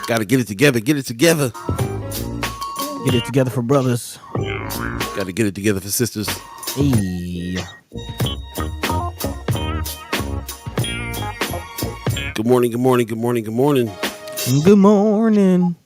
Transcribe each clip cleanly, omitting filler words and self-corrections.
Gotta get it together. Get it together. Get it together for brothers. Gotta get it together for sisters. Hey. Good morning. Good morning. Good morning. Good morning. Good morning.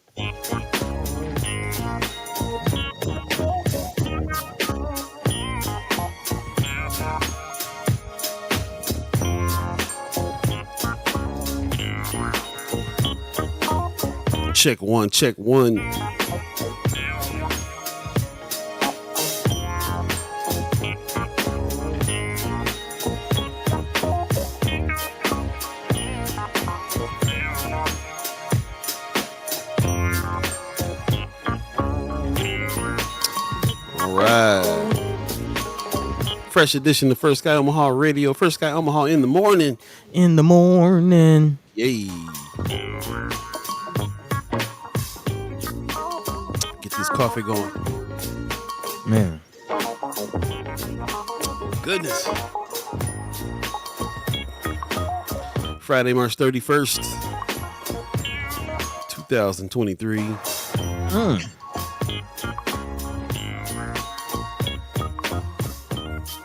Check one. Check one. All right. Fresh edition of First Sky Omaha Radio. First Sky Omaha in the morning. In the morning. Yay. Get this coffee going. Man. Goodness. Friday, March 31st, 2023.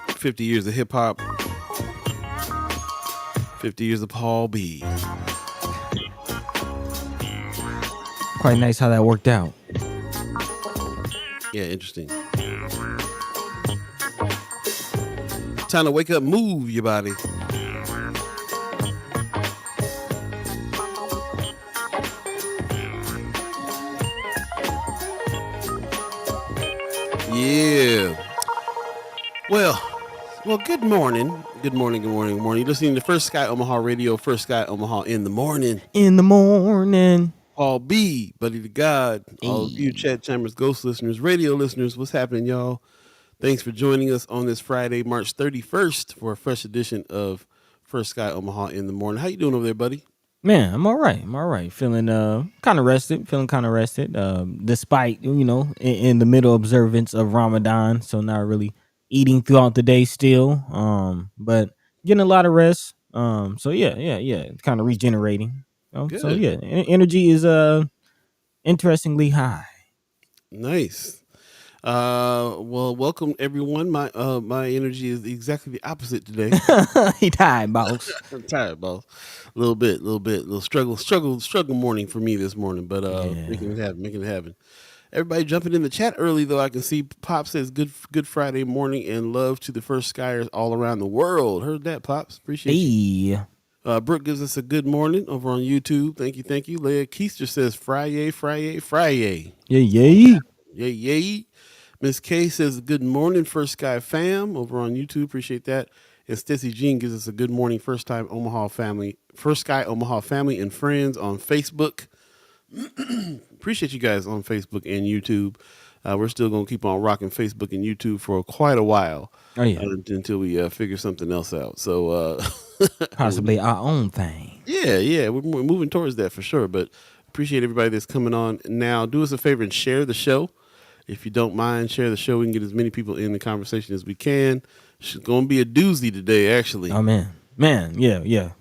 50 years of hip hop. 50 years of Paul Beeee. Quite nice how that worked out. Yeah, interesting. Time to wake up, move your body. Yeah. Well, good morning. Good morning, good morning, good morning. You're listening to First Sky Omaha Radio, First Sky Omaha in the morning. In the morning. Paul Beeee, Buddi3 Da Gawd, all of you Chat Chambers Ghost listeners, radio listeners, what's happening, y'all? Thanks for joining us on this Friday, March 31st for a fresh edition of First Sky Omaha in the morning. How you doing over there, buddy? Man, I'm all right. Feeling kind of rested. Despite, in the middle observance of Ramadan. So not really eating throughout the day still. But getting a lot of rest. So yeah. Kind of regenerating. So yeah, energy is interestingly high. Nice. Well, welcome everyone. My energy is exactly the opposite today. He tired, boss. I'm tired, boss. A little struggle morning for me this morning, but making it happen. Everybody jumping in the chat early though. I can see Pop says good Friday morning and love to the First Skyers all around the world. Heard that, Pops. Appreciate you. Brooke gives us a good morning over on YouTube. Thank you. Leah Keister says Friday. Yay. Miss K says good morning, First Sky fam over on YouTube. Appreciate that. And Stacey Jean gives us a good morning, First Sky Omaha family and friends on Facebook. Appreciate you guys on Facebook and YouTube. We're still going to keep on rocking Facebook and YouTube for quite a while. Oh, yeah. Until we figure something else out. So possibly our own thing. Yeah. We're moving towards that for sure. But appreciate everybody that's coming on now. Do us a favor and share the show. If you don't mind, share the show. We can get as many people in the conversation as we can. It's going to be a doozy today, actually. Oh, man. Yeah.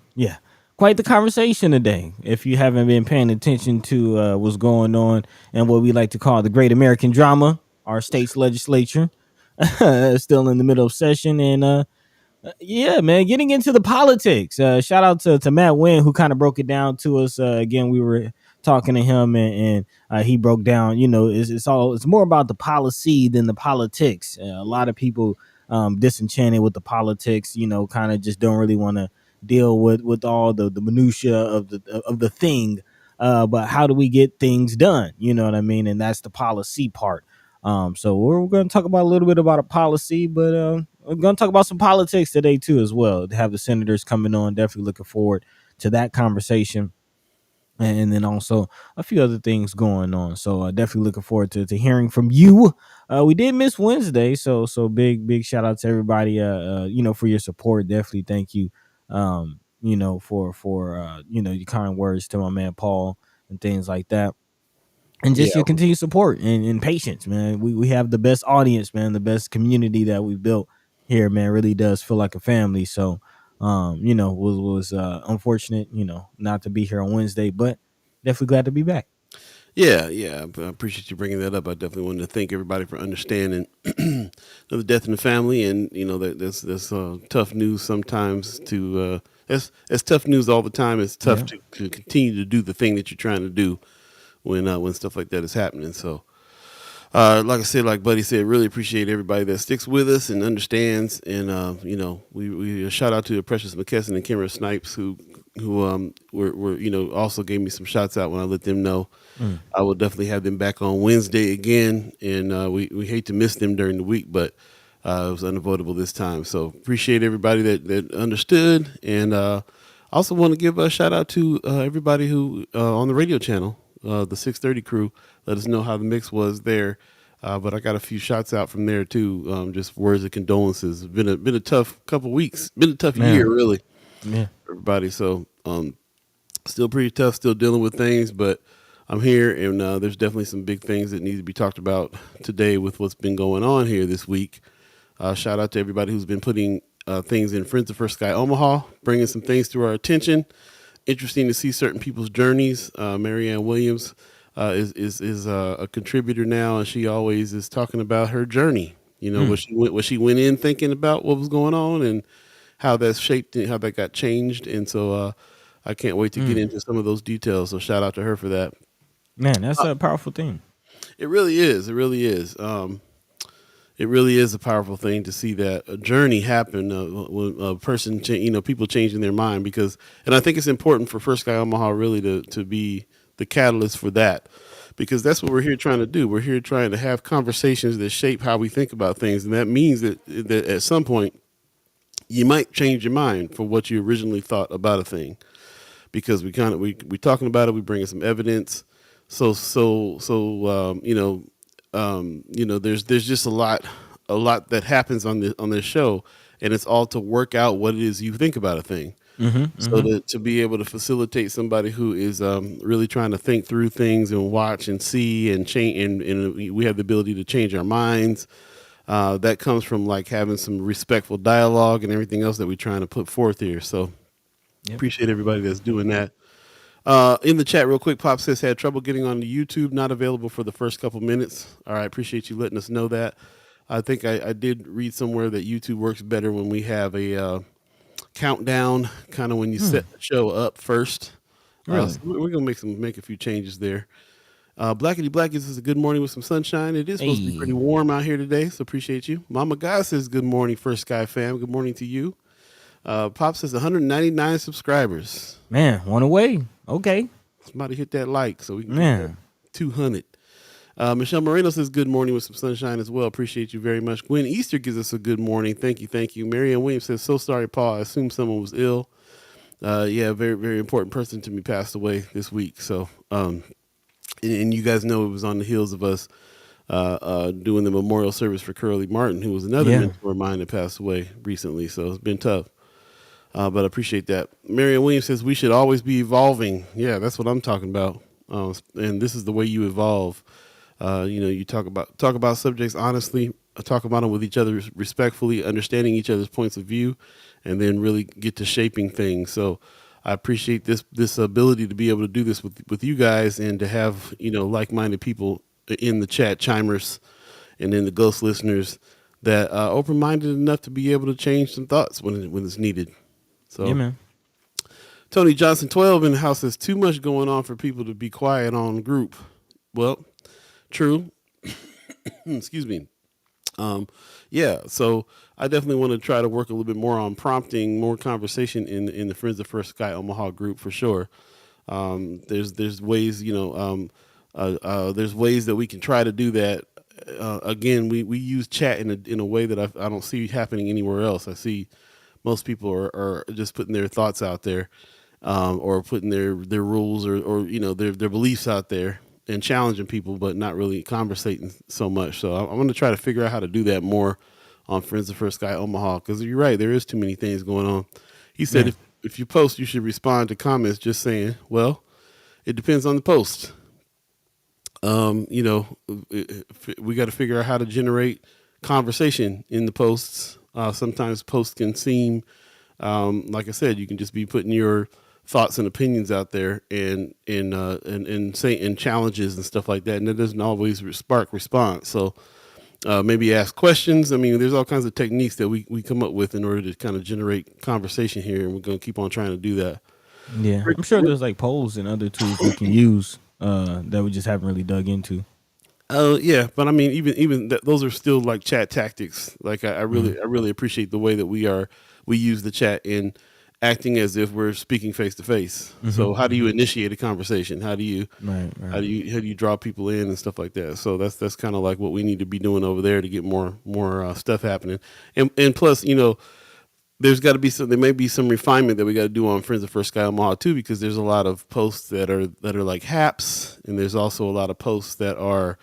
Quite the conversation today. If you haven't been paying attention to what's going on and what we like to call the Great American Drama, our state's legislature still in the middle of session. And yeah, man, getting into the politics. Shout out to Matt Wynn, who kind of broke it down to us. Again, we were talking to him and he broke down, it's more about the policy than the politics. A lot of people disenchanted with the politics, kind of just don't really want to deal with all the minutia of the thing. But how do we get things done? You know what I mean? And that's the policy part. So we're going to talk about a little bit about a policy, but we're going to talk about some politics today too as well. To have the senators coming on, definitely looking forward to that conversation. And then also a few other things going on. So definitely looking forward to hearing from you. We did miss Wednesday. So big shout out to everybody, for your support. Definitely thank you, for your kind words to my man Paul and things like that. And just your continued support and patience, man. We have the best audience, man. The best community that we built here, man. Really does feel like a family. So was unfortunate, not to be here on Wednesday, but definitely glad to be back. Yeah. I appreciate you bringing that up. I definitely wanted to thank everybody for understanding the death in the family, and that that's tough news sometimes. That's tough news all the time. It's tough Yeah. to continue to do the thing that you're trying to do when stuff like that is happening. So, like I said, like Buddy said, really appreciate everybody that sticks with us and understands. And we shout out to Precious McKesson and Kimra Snipes who were also gave me some shots out when I let them know. I will definitely have them back on Wednesday again, and we hate to miss them during the week, but it was unavoidable this time. So appreciate everybody that understood, and also want to give a shout out to everybody who on the radio channel, the 630 crew. Let us know how the mix was there. But I got a few shots out from there too. Just words of condolences. Been a tough couple weeks. Been a tough year, really. Yeah. Everybody. So still pretty tough. Still dealing with things, but I'm here, and there's definitely some big things that need to be talked about today with what's been going on here this week. Shout out to everybody who's been putting things in Friends of Sky Omaha, bringing some things to our attention. Interesting to see certain people's journeys. Marianne Williams is a contributor now, and she always is talking about her journey. What she went in thinking about what was going on and how that's shaped and how that got changed. And so I can't wait to get into some of those details. So shout out to her for that. Man, that's a powerful thing. It really is. It really is. It really is a powerful thing to see that a journey happen when a person, people changing their mind and I think it's important for First Sky Omaha really to be the catalyst for that, because that's what we're here trying to do. We're here trying to have conversations that shape how we think about things, and that means that at some point you might change your mind for what you originally thought about a thing, because we talking about it, we bringing some evidence. There's just a lot that happens on this show, and it's all to work out what it is you think about a thing. So to be able to facilitate somebody who is really trying to think through things and watch and see and change, and we have the ability to change our minds. That comes from like having some respectful dialogue and everything else that we're trying to put forth here. So appreciate everybody that's doing that. In the chat real quick, Pop says had trouble getting on the YouTube, not available for the first couple minutes. All right, appreciate you letting us know that. I think I did read somewhere that YouTube works better when we have a countdown, kind of when you set the show up first. Really? So we're gonna make a few changes there. Blackity Black gives us a good morning with some sunshine. It is supposed to be pretty warm out here today, so appreciate you. Mama Guy says good morning, First Sky fam. Good morning to you. Pop says 199 subscribers. Man, one away. Okay. Somebody hit that like so we can get 200. Michelle Moreno says good morning with some sunshine as well. Appreciate you very much. Gwen Easter gives us a good morning. Thank you. Marianne Williams says, so sorry, Paul. I assume someone was ill. Yeah, very, very important person to me passed away this week. So, and you guys know it was on the heels of us doing the memorial service for Curly Martin, who was another mentor of mine that passed away recently. So it's been tough. But I appreciate that. Marianne Williams says we should always be evolving. Yeah, that's what I'm talking about. And this is the way you evolve. You talk about subjects honestly, talk about them with each other respectfully, understanding each other's points of view, and then really get to shaping things. So I appreciate this ability to be able to do this with you guys, and to have like-minded people in the chat, chimers, and then the ghost listeners that are open-minded enough to be able to change some thoughts when it's needed. So yeah, man. Tony Johnson 12 in the house says too much going on for people to be quiet on the group. Well, true. Excuse me. Yeah, so I definitely want to try to work a little bit more on prompting more conversation in the Friends of First Sky Omaha group for sure. There's ways, there's ways that we can try to do that. Again, we use chat in a way that I don't see happening anywhere else. I see most people are just putting their thoughts out there, or putting their rules or their beliefs out there and challenging people, but not really conversating so much. So I'm going to try to figure out how to do that more on Friends of First Sky Omaha, because you're right, there is too many things going on. He said if you post, you should respond to comments just saying, well, it depends on the post. We got to figure out how to generate conversation in the posts. Sometimes posts can seem, like I said, you can just be putting your thoughts and opinions out there and say and challenges and stuff like that, and it doesn't always spark response. So maybe ask questions. I mean, there's all kinds of techniques that we come up with in order to kind of generate conversation here, and we're going to keep on trying to do that. Yeah, I'm sure there's like polls and other tools we can use that we just haven't really dug into. Yeah, but I mean, even those are still like chat tactics. Like I really appreciate the way that we use the chat in acting as if we're speaking face to face. So how do you initiate a conversation? How do you Right. how do you draw people in and stuff like that? So that's kind of like what we need to be doing over there to get more stuff happening. And plus, there may be some refinement that we got to do on Friends of First Sky Omaha too, because there's a lot of posts that are like haps, and there's also a lot of posts that are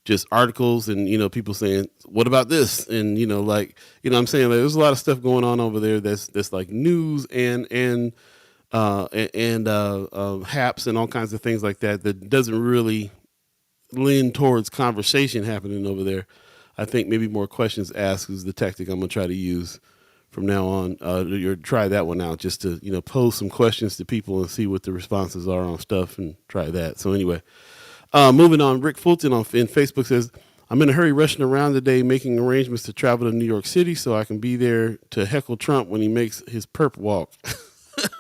just articles and people saying what about this, and what I'm saying, like, there's a lot of stuff going on over there that's like news and haps and all kinds of things like that doesn't really lean towards conversation happening over there. I think maybe more questions asked is the tactic I'm gonna try to use from now on. Or try that one out, just to pose some questions to people and see what the responses are on stuff, and try that. So anyway. Moving on, Rick Fulton in Facebook says, I'm in a hurry rushing around today making arrangements to travel to New York City so I can be there to heckle Trump when he makes his perp walk.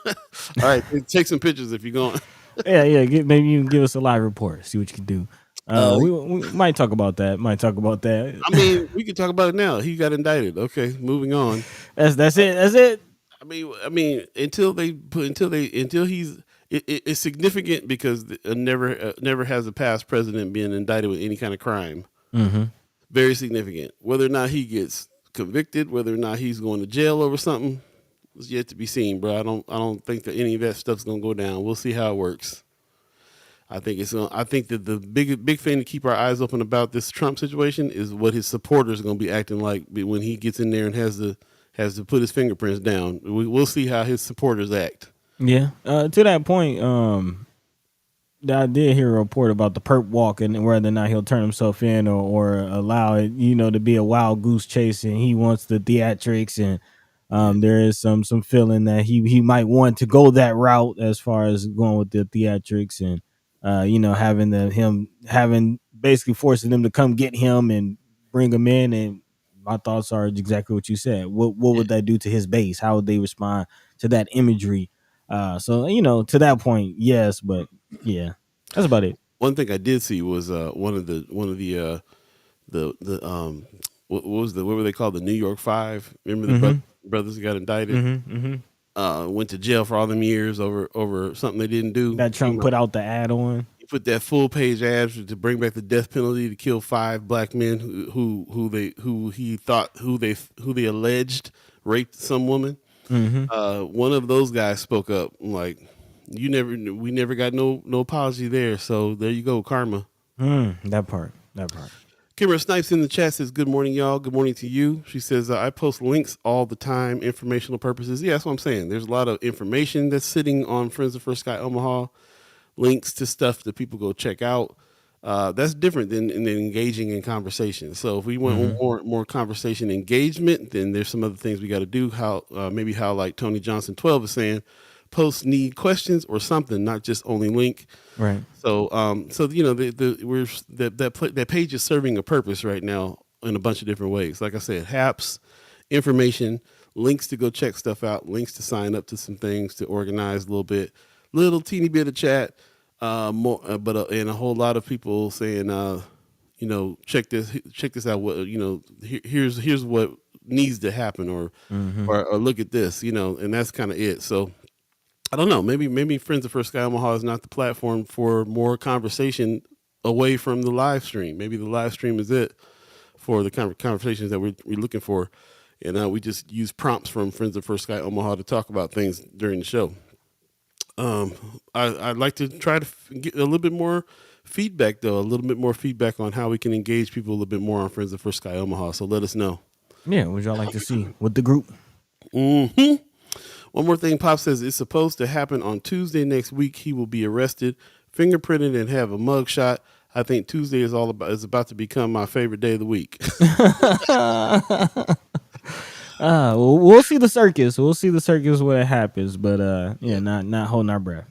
All right, take some pictures if you're going. Yeah. Maybe you can give us a live report, see what you can do. We might talk about that. I mean, we can talk about it now. He got indicted. Okay, moving on. That's it. I mean, until he's. It's significant because never has a past president been indicted with any kind of crime. Mm-hmm. Very significant. Whether or not he gets convicted, whether or not he's going to jail over something, is yet to be seen, bro. I don't think that any of that stuff's gonna go down. We'll see how it works. I think that the big thing to keep our eyes open about this Trump situation is what his supporters are gonna be acting like when he gets in there and has to put his fingerprints down. We'll see how his supporters act. Yeah. To that point, I did hear a report about the perp walk and whether or not he'll turn himself in or allow it, to be a wild goose chase, and he wants the theatrics, and there is some feeling that he might want to go that route as far as going with the theatrics, and having basically forcing them to come get him and bring him in. And my thoughts are exactly what you said. What would that do to his base? How would they respond to that imagery? So to that point, yes, but yeah, that's about it. One thing I did see was one of the what were they called, the New York Five? Remember the brothers got indicted? Went to jail for all them years over something they didn't do. That Trump put out the ad on. He put that full page ad to bring back the death penalty to kill 5 black men who they alleged raped some woman. One of those guys spoke up like, we never got no apology there. So there you go, karma. That part. Kimber Snipes in the chat says, good morning, y'all. Good morning to you. She says, I post links all the time, informational purposes. Yeah, that's what I'm saying. There's a lot of information that's sitting on Friends of First Sky Omaha, links to stuff that people go check out. That's different than engaging in conversation. So if we want more conversation engagement, then there's some other things we got to do. Maybe how like Tony Johnson 12 is saying, posts need questions or something, not just only link. Right. So that page is serving a purpose right now in a bunch of different ways. Like I said, haps, information, links to go check stuff out, links to sign up to some things, to organize a little teeny bit of chat. And a whole lot of people saying, check this out. What here's what needs to happen, or look at this, and that's kind of it. So I don't know. Maybe Friends of First Sky Omaha is not the platform for more conversation away from the live stream. Maybe the live stream is it for the conversations that we're looking for, and we just use prompts from Friends of First Sky Omaha to talk about things during the show. I'd like to try to get a little bit more feedback, though, on how we can engage people a little bit more on Friends of First Sky Omaha. So let us know. Yeah, what would y'all like to see with the group? One more thing, Pop says it's supposed to happen on Tuesday next week. He will be arrested, fingerprinted, and have a mug shot. I think Tuesday is about to become my favorite day of the week. We'll see the circus. We'll see the circus when it happens. But yeah, not holding our breath.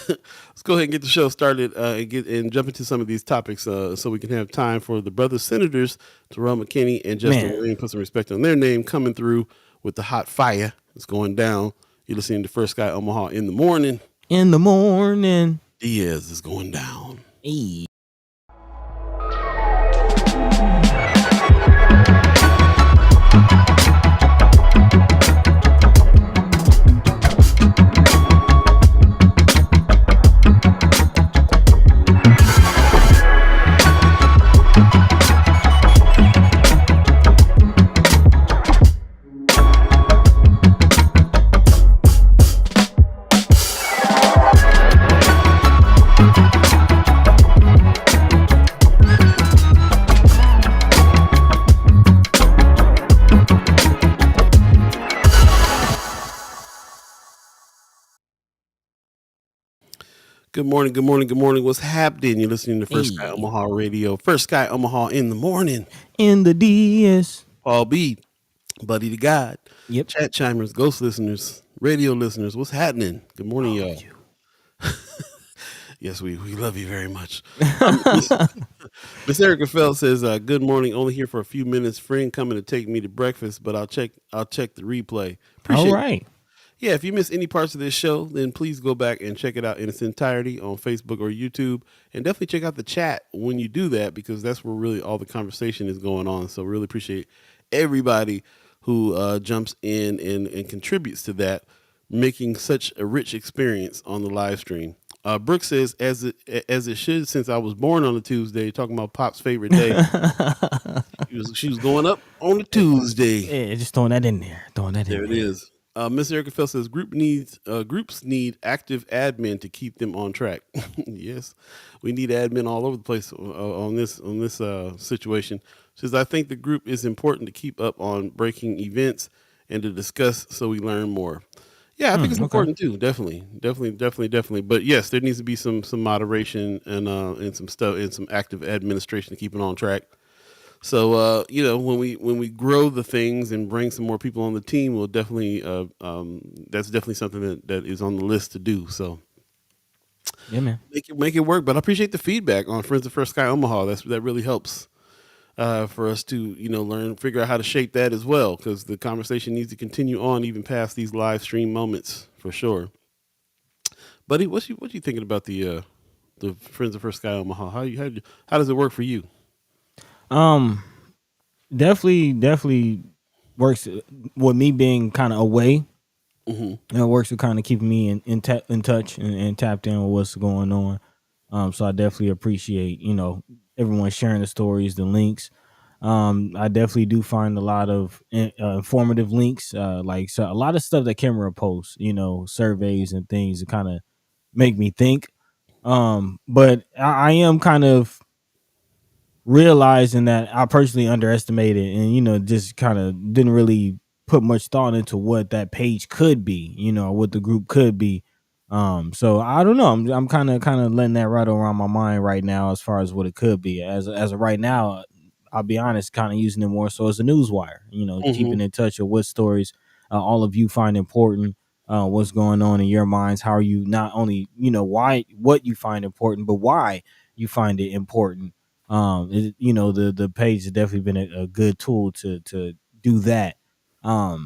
Let's go ahead and get the show started and jump into some of these topics so we can have time for the brother senators, Terrell McKinney and Justin Man, Wayne, put some respect on their name, coming through with the hot fire. It's going down. You're listening to First Sky Omaha in the morning. in the morning. Diaz is going down. Hey. Good morning, good morning, good morning. What's happening? You're listening to First Sky Hey. Omaha Radio. First Sky Omaha in the morning. In the DS. Paul B, Buddi3 Da Gawd. Yep. Chat chimers, ghost listeners, radio listeners. What's happening? Good morning, y'all. Yes, we love you very much. Miss Erica Feld says, "Good morning. Only here for a few minutes. Friend coming to take me to breakfast, but I'll check the replay. Appreciate All it. right. Yeah, if you miss any parts of this show, then please go back and check it out in its entirety on Facebook or YouTube, and definitely check out the chat when you do that because that's where really all the conversation is going on. So really appreciate everybody who jumps in and contributes to that, making such a rich experience on the live stream." Brooke says, as it should, since I was born on a Tuesday, talking about Pop's favorite day. She was going up on a Tuesday. Yeah, just throwing that in there. There it is. Miss Erica Fell says groups need active admin to keep them on track. Yes, we need admin all over the place on this situation. She says I think the group is important to keep up on breaking events and to discuss so we learn more. Yeah, I think it's important too. Definitely. But yes, there needs to be some moderation and some stuff and some active administration to keep it on track. So when we grow the things and bring some more people on the team, we'll definitely that's definitely something that is on the list to do. So Yeah, man. make it work. But I appreciate the feedback on Friends of First Sky Omaha. That really helps for us to learn, figure out how to shape that as well, because the conversation needs to continue on even past these live stream moments for sure. Buddy, what you thinking about the Friends of First Sky Omaha? How does it work for you? Definitely works with me being kind of away. Mm-hmm. It works with kind of keeping me in touch and tapped in with what's going on. So I definitely appreciate everyone sharing the stories, the links. I definitely do find a lot of informative links, like so a lot of stuff that Camera posts, surveys and things that kind of make me think. But I am kind of realizing that I personally underestimated and just kind of didn't really put much thought into what that page could be, what the group could be. So I don't know. I'm kind of letting that rattle around my mind right now as far as what it could be. As of right now, I'll be honest, kind of using it more so as a news wire. Keeping in touch with what stories all of you find important. What's going on in your minds? How are you not only why what you find important, but why you find it important. The page has definitely been a good tool to do that. But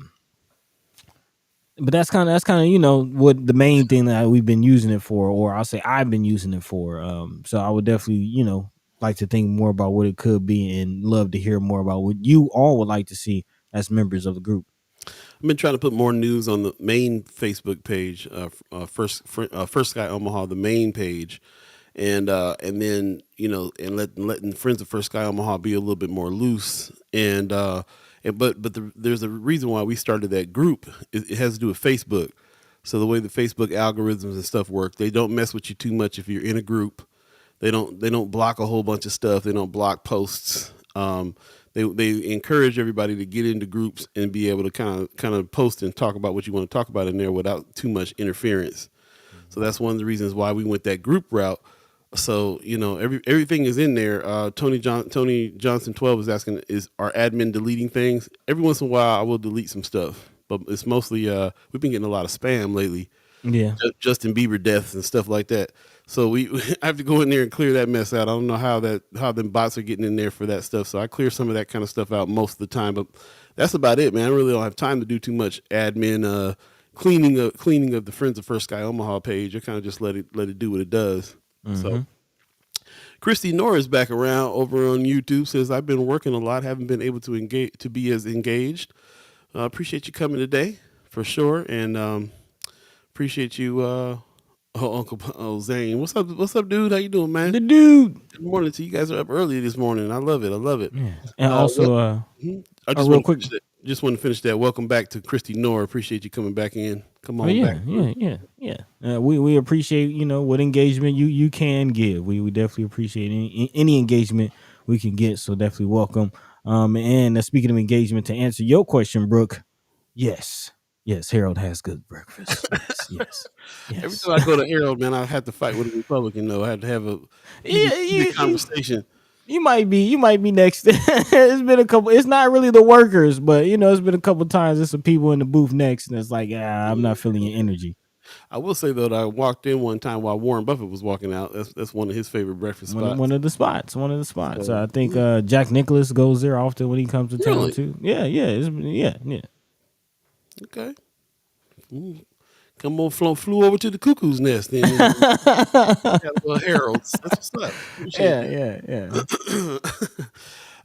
that's kind of what the main thing that we've been using it for, or I'll say I've been using it for. So I would definitely like to think more about what it could be and love to hear more about what you all would like to see as members of the group. I've been trying to put more news on the main Facebook page, First Sky Omaha, the main page, and then letting Friends of First Sky Omaha be a little bit more loose, there's a reason why we started that group. It has to do with Facebook. So the way the Facebook algorithms and stuff work, they don't mess with you too much if you're in a group. They don't block a whole bunch of stuff. They don't block posts. They encourage everybody to get into groups and be able to kind of post and talk about what you want to talk about in there without too much interference. So that's one of the reasons why we went that group route. So everything is in there. Tony Johnson 12 is asking, is our admin deleting things? Every once in a while, I will delete some stuff, but it's mostly we've been getting a lot of spam lately. Yeah. Justin Bieber deaths and stuff like that. So we I have to go in there and clear that mess out. I don't know how them bots are getting in there for that stuff. So I clear some of that kind of stuff out most of the time. But that's about it, man. I really don't have time to do too much admin cleaning of the Friends of First Sky Omaha page. I kind of just let it do what it does. So Christy Norris back around over on YouTube says, I've been working a lot, haven't been able to be as engaged. Appreciate you coming today for sure, and appreciate you, Uncle Zane. What's up, dude? How you doing, man? The dude. Good morning to you. Guys are up early this morning. I love it. Yeah. And also, I just real quick. Just want to finish that. Welcome back to Christy Nora. Appreciate you coming back in. Come on back. Yeah. We appreciate what engagement you can give. We definitely appreciate any engagement we can get. So definitely welcome. And speaking of engagement, to answer your question, Brooke, yes, Harold has good breakfast. Yes. Every time I go to Harold, man, I have to fight with a Republican. Though I have to have a conversation. You might be next. It's been a couple. It's not really the workers, but it's been a couple times. There's some people in the booth next, and it's like, I'm not feeling your energy. I will say though that I walked in one time while Warren Buffett was walking out. That's one of his favorite breakfast spots. One of the spots. So, I think Jack Nicklaus goes there often when he comes to town too. Yeah. Okay. Come on, flew over to the cuckoo's nest then. Harold's. That's what's up. Yeah.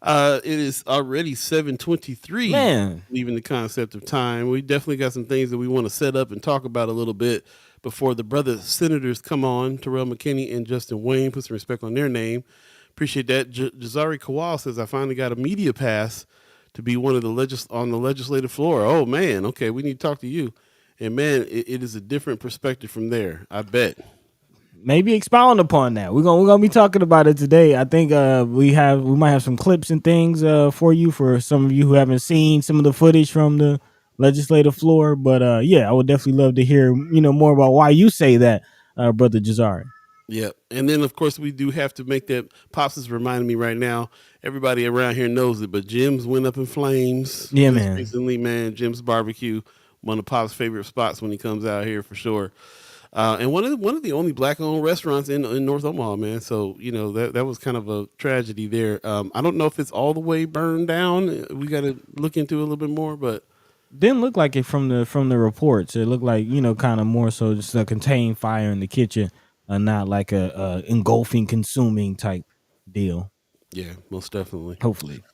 It is already 7:23. Man, leaving the concept of time. We definitely got some things that we want to set up and talk about a little bit before the brother senators come on. Terrell, McKinney, and Justin Wayne. Put some respect on their name. Appreciate that. Jazari Kawal says, I finally got a media pass to be one of the on the legislative floor. Oh man, okay, we need to talk to you. And man, it is a different perspective from there. I bet. Maybe expound upon that. We're gonna be talking about it today. I think we might have some clips and things for you, for some of you who haven't seen some of the footage from the legislative floor. But I would definitely love to hear more about why you say that, Brother Jazari. Yeah, and then of course we do have to make that. Pops is reminding me right now. Everybody around here knows it, but Jim's went up in flames. Yeah, man. Recently, man, Jim's barbecue. One of Pop's favorite spots when he comes out here for sure, and one of the only black-owned restaurants in North Omaha, man. So that was kind of a tragedy there. I don't know if it's all the way burned down. We got to look into it a little bit more, but didn't look like it from the reports. It looked like kind of more so just a contained fire in the kitchen, not like a engulfing, consuming type deal. Yeah, most definitely. Hopefully.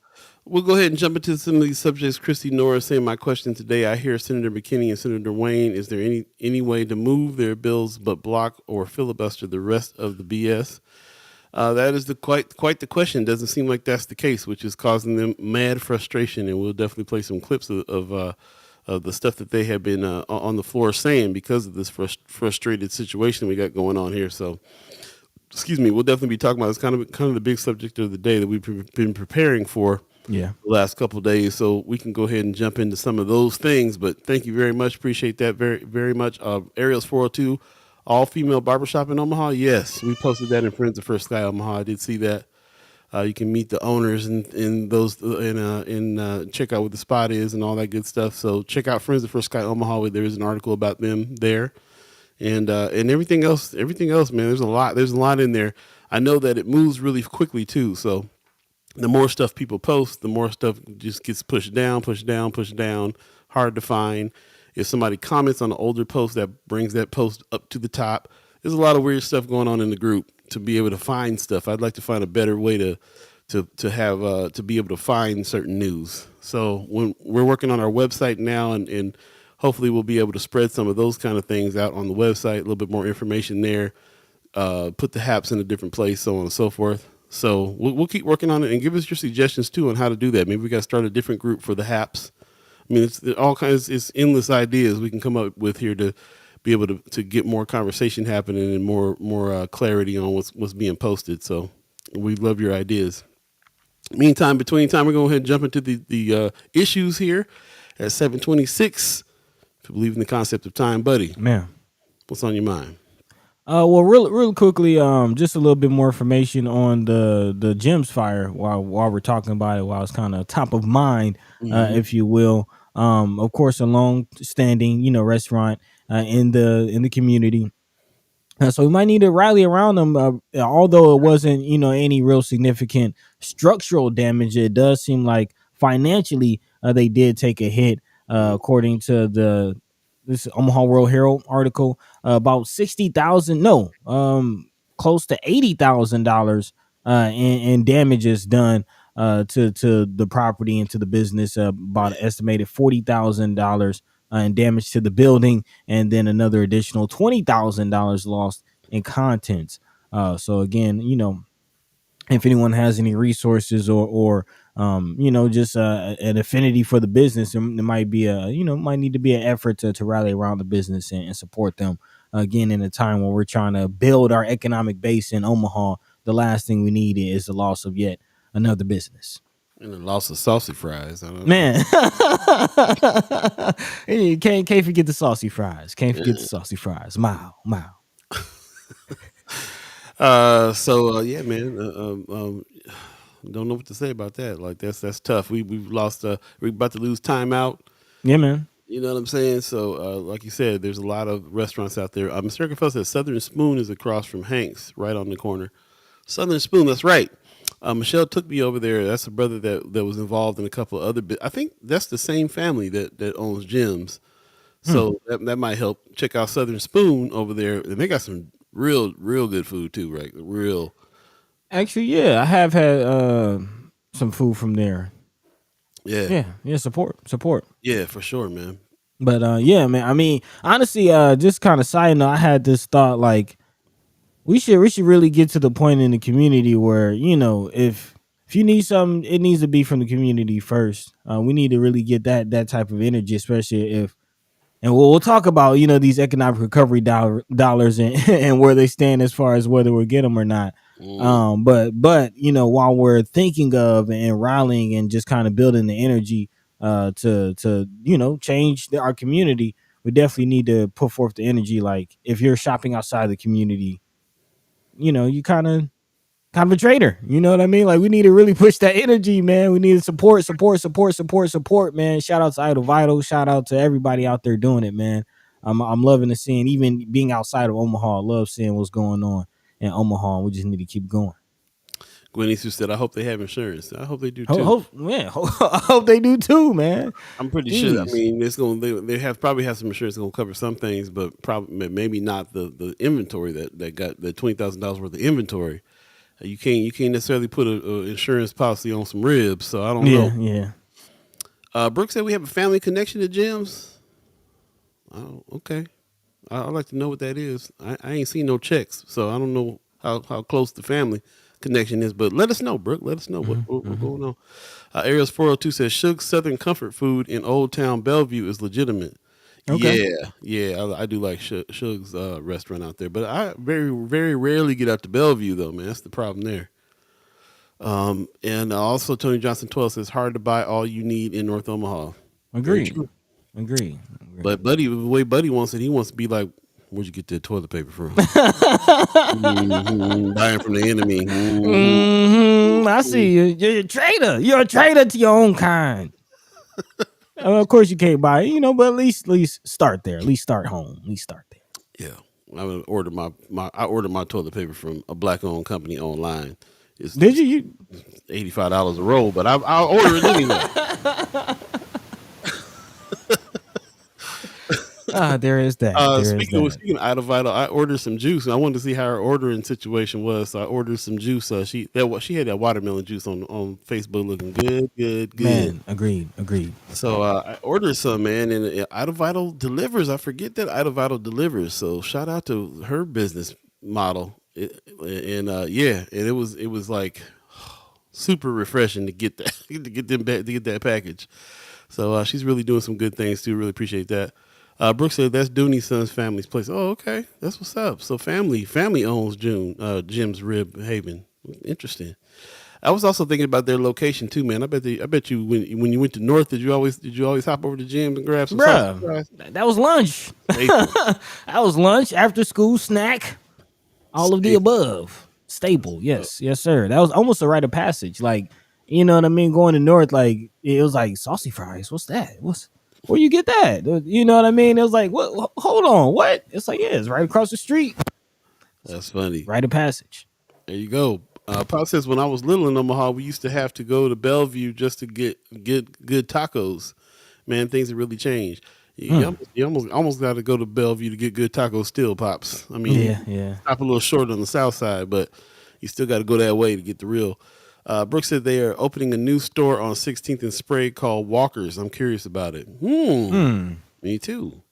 We'll go ahead and jump into some of these subjects. Christy Norris saying, my question today, I hear Senator McKinney and Senator Wayne, is there any way to move their bills but block or filibuster the rest of the BS? That is quite the question. Doesn't seem like that's the case, which is causing them mad frustration. And we'll definitely play some clips of the stuff that they have been on the floor saying because of this frustrated situation we got going on here. So, excuse me, we'll definitely be talking about it's kind of the big subject of the day that we've been preparing for. Yeah, the last couple of days, so we can go ahead and jump into some of those things. But thank you very much. Appreciate that very, very much. Ariel's 402, all female barbershop in Omaha. Yes, we posted that in Friends of First Sky Omaha. I did see that. You can meet the owners and those and check out what the spot is and all that good stuff. So check out Friends of First Sky Omaha, where there is an article about them there, and everything else. Everything else, man. There's a lot in there. I know that it moves really quickly too. So the more stuff people post, the more stuff just gets pushed down. Hard to find. If somebody comments on an older post, that brings that post up to the top. There's a lot of weird stuff going on in the group to be able to find stuff. I'd like to find a better way to have to be able to find certain news. So when we're working on our website now, and hopefully we'll be able to spread some of those kind of things out on the website, a little bit more information there, put the haps in a different place, so on and so forth. So we'll keep working on it, and give us your suggestions too on how to do that. Maybe we got to start a different group for the haps. I mean, it's all kinds. It's endless ideas we can come up with here to be able to get more conversation happening and more clarity on what's being posted. So we love your ideas. Meantime, between time, we're going to go ahead and jump into the issues here at 7:26. If you believe in the concept of time, buddy, man, what's on your mind? Well, real quickly, just a little bit more information on the Gems fire while we're talking about it, while it's kind of top of mind, Hmm. if you will. Of course, a long standing, restaurant in the community. So we might need to rally around them. Although it wasn't, any real significant structural damage, it does seem like financially they did take a hit, according to this Omaha World Herald article. About 60,000, no, close to $80,000 in damages done to the property and to the business. About an estimated $40,000 in damage to the building, and then another additional $20,000 lost in contents. So again, if anyone has any resources or just an affinity for the business, there might be might need to be an effort to rally around the business and support them. Again, in a time when we're trying to build our economic base in Omaha, the last thing we need is the loss of yet another business. And the loss of saucy fries. I don't know. Man, you can't forget the saucy fries. Can't forget the saucy fries. Wow. Yeah, man. Don't know what to say about that. Like that's tough. We've lost. We're about to lose timeout. Yeah, man. You know what I'm saying? So, like you said, there's a lot of restaurants out there. Mr. Rockefeller said Southern Spoon is across from Hank's, right on the corner. Southern Spoon, that's right. Michelle took me over there. That's a brother that was involved in a couple of other. I think that's the same family that owns gyms. So that might help. Check out Southern Spoon over there, and they got some real good food too, right? Real. Actually, yeah, I have had some food from there. Yeah, Yeah, support. yeah, for sure, man. But yeah, man. I mean, honestly, just kind of side note, I had this thought like we should really get to the point in the community where if you need something, it needs to be from the community first. We need to really get that type of energy, especially if. And we'll talk about these economic recovery dollars and and where they stand as far as whether we'll get them or not. Mm. But while we're thinking of and rallying and just kind of building the energy to change our community, we definitely need to put forth the energy. Like if you're shopping outside the community, you kind of a traitor. You know what I mean? Like we need to really push that energy, man. We need to support, man. Shout out to Idle Vital. Shout out to everybody out there doing it, man. I'm loving the seeing, even being outside of Omaha. I love seeing what's going on in Omaha. We just need to keep going. Gwen Easter said, "I hope they have insurance. I hope they do too. I hope they do too, man. I'm pretty sure. I Jeez. mean, it's going. They have probably have some insurance going to cover some things, but probably maybe not the inventory that got the $20,000 worth of inventory. You can't necessarily put a insurance policy on some ribs. So I don't Yeah, know. Brooke said we have a family connection to gyms. Oh, okay. I'd like to know what that is. I ain't seen no checks, so I don't know how close the family connection is. But let us know, Brooke. Let us know what's going on. Ariel's 402 says Suge's Southern Comfort Food in Old Town Bellevue is legitimate. Okay. Yeah, I do like Suge's restaurant out there, but I very rarely get out to Bellevue though, man. That's the problem there. And also Tony Johnson 12 says hard to buy all you need in North Omaha. Very Agreed. true. Agreed. But Buddy, the way Buddy wants it, he wants to be like, where'd you get that toilet paper from? Buying from the enemy. I see you. You're a traitor. You're a traitor to your own kind. Of course, you can't buy it, but at least start there. At least start home. At least start there. Yeah, I would order I ordered my toilet paper from a black-owned company online. Did you? $85 a roll, but I'll order it anyway. There is that. Speaking of Idle Vital, I ordered some juice. And I wanted to see how her ordering situation was, so I ordered some juice. She had that watermelon juice on Facebook, looking good. Man, agreed. So I ordered some, man, and Idle Vital delivers. I forget that Idle Vital delivers. So shout out to her business model, and it was like super refreshing to get that to get that package. So she's really doing some good things too. Really appreciate that. Brooke said that's Dooney's son's family's place. Oh, okay, that's what's up. So family owns Jim's Rib Haven. Interesting. I was also thinking about their location too, man. I bet you when you went to North, did you always hop over to Jim's and grab some Bruh, that was lunch. That was lunch, after school snack. All of the above. Staple. Yes. Yes, sir. That was almost a rite of passage. Like, you know what I mean? Going to North, like, it was like saucy fries. What's that? Where you get that? You know what I mean? It was like, what? Hold on. What? It's like, yeah, it's right across the street. That's funny. Rite of passage. There you go. Pop says when I was little in Omaha, we used to have to go to Bellevue just to get good tacos. Man, things have really changed. You almost got to go to Bellevue to get good tacos still, Pops. I mean, Yeah. stop a little short on the south side, but you still got to go that way to get the real. Brooks said they are opening a new store on 16th and Sprague called Walker's. I'm curious about it. Me too.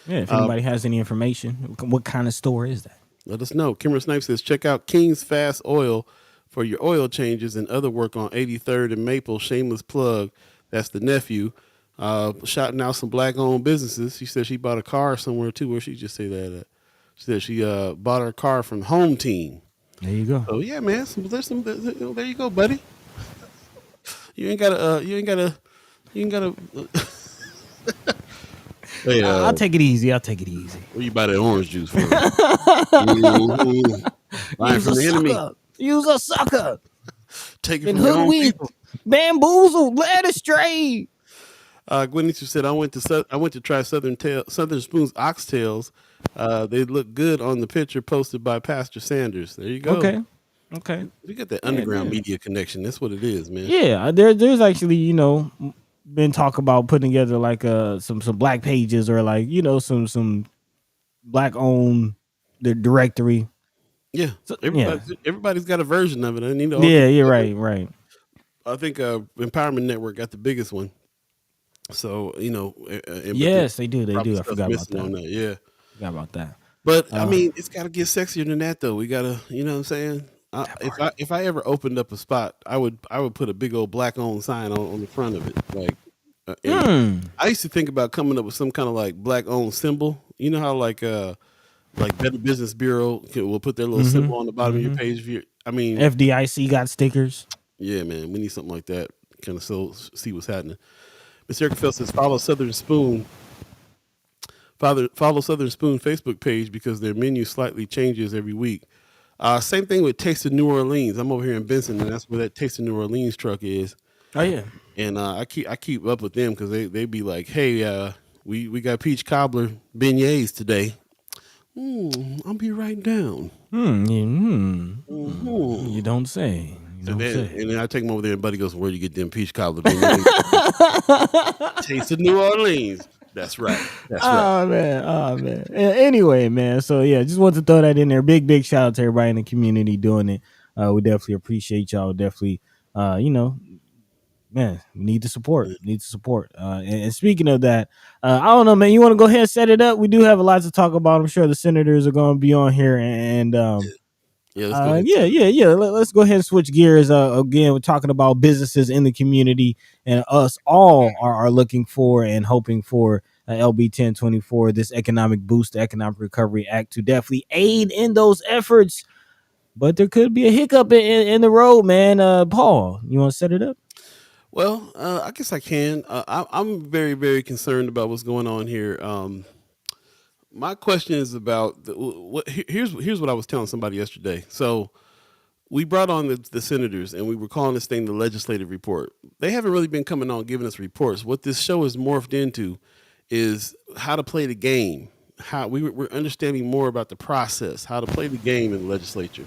Yeah, if anybody has any information, what kind of store is that? Let us know. Kimber Snipe says, check out King's Fast Oil for your oil changes and other work on 83rd and Maple. Shameless plug. That's the nephew. Shouting out some black-owned businesses. She said she bought a car somewhere, too. Where she just say that at? She said she bought her car from Home Team. There you go. Oh, yeah, man. There you go, buddy. You ain't gotta. Hey, I'll take it easy. Where you buy that orange juice from? Buying from the enemy. Use a sucker. Take it from your own people. Bamboozled, led astray. Gwyneth said, I went to try Southern Spoon's oxtails. They look good on the picture posted by Pastor Sanders. There you go. Okay. We got that underground media connection. That's what it is, man. Yeah, there's actually, been talk about putting together like some black pages or like, some black owned the directory. Yeah. So everybody's got a version of it. Right. I think Empowerment Network got the biggest one. So, yes, they do. I forgot about that. Yeah. Forgot about that. But I mean, it's got to get sexier than that, though. We gotta, you know what I'm saying? If I ever opened up a spot, I would put a big old black owned sign on the front of it. Like, I used to think about coming up with some kind of like black owned symbol. You know how like Better Business Bureau will put their little symbol on the bottom of your page. FDIC got stickers. Yeah, man, we need something like that. Kind of see what's happening. Mr. Eric Phil says follow Southern Spoon. Follow Southern Spoon Facebook page because their menu slightly changes every week. Same thing with Taste of New Orleans. I'm over here in Benson, and that's where that Taste of New Orleans truck is. Oh yeah. And I keep up with them because they be like, hey, we got peach cobbler beignets today. I'll be right down. You don't say. And then I take them over there, and Buddy goes, "Where do you get them peach cobbler beignets?" Taste of New Orleans. That's right. Oh man. Anyway, man. So yeah, just want to throw that in there. Big shout out to everybody in the community doing it. We definitely appreciate y'all. Definitely, man, we need the support. And speaking of that, I don't know, man. You want to go ahead and set it up? We do have a lot to talk about. I'm sure the senators are going to be on here, and let's go ahead. Let's go ahead and switch gears. Again, we're talking about businesses in the community, and us all are looking for and hoping for LB 1024, this economic boost, the Economic Recovery Act, to definitely aid in those efforts. But there could be a hiccup in the road, man. Paul, you want to set it up? Well, I guess I can. I'm very, very concerned about what's going on here. My question is about here's what I was telling somebody yesterday. So we brought on the senators, and we were calling this thing the legislative report. They haven't really been coming on giving us reports. What this show is morphed into is how to play the game. How we're understanding more about the process, how to play the game in the legislature.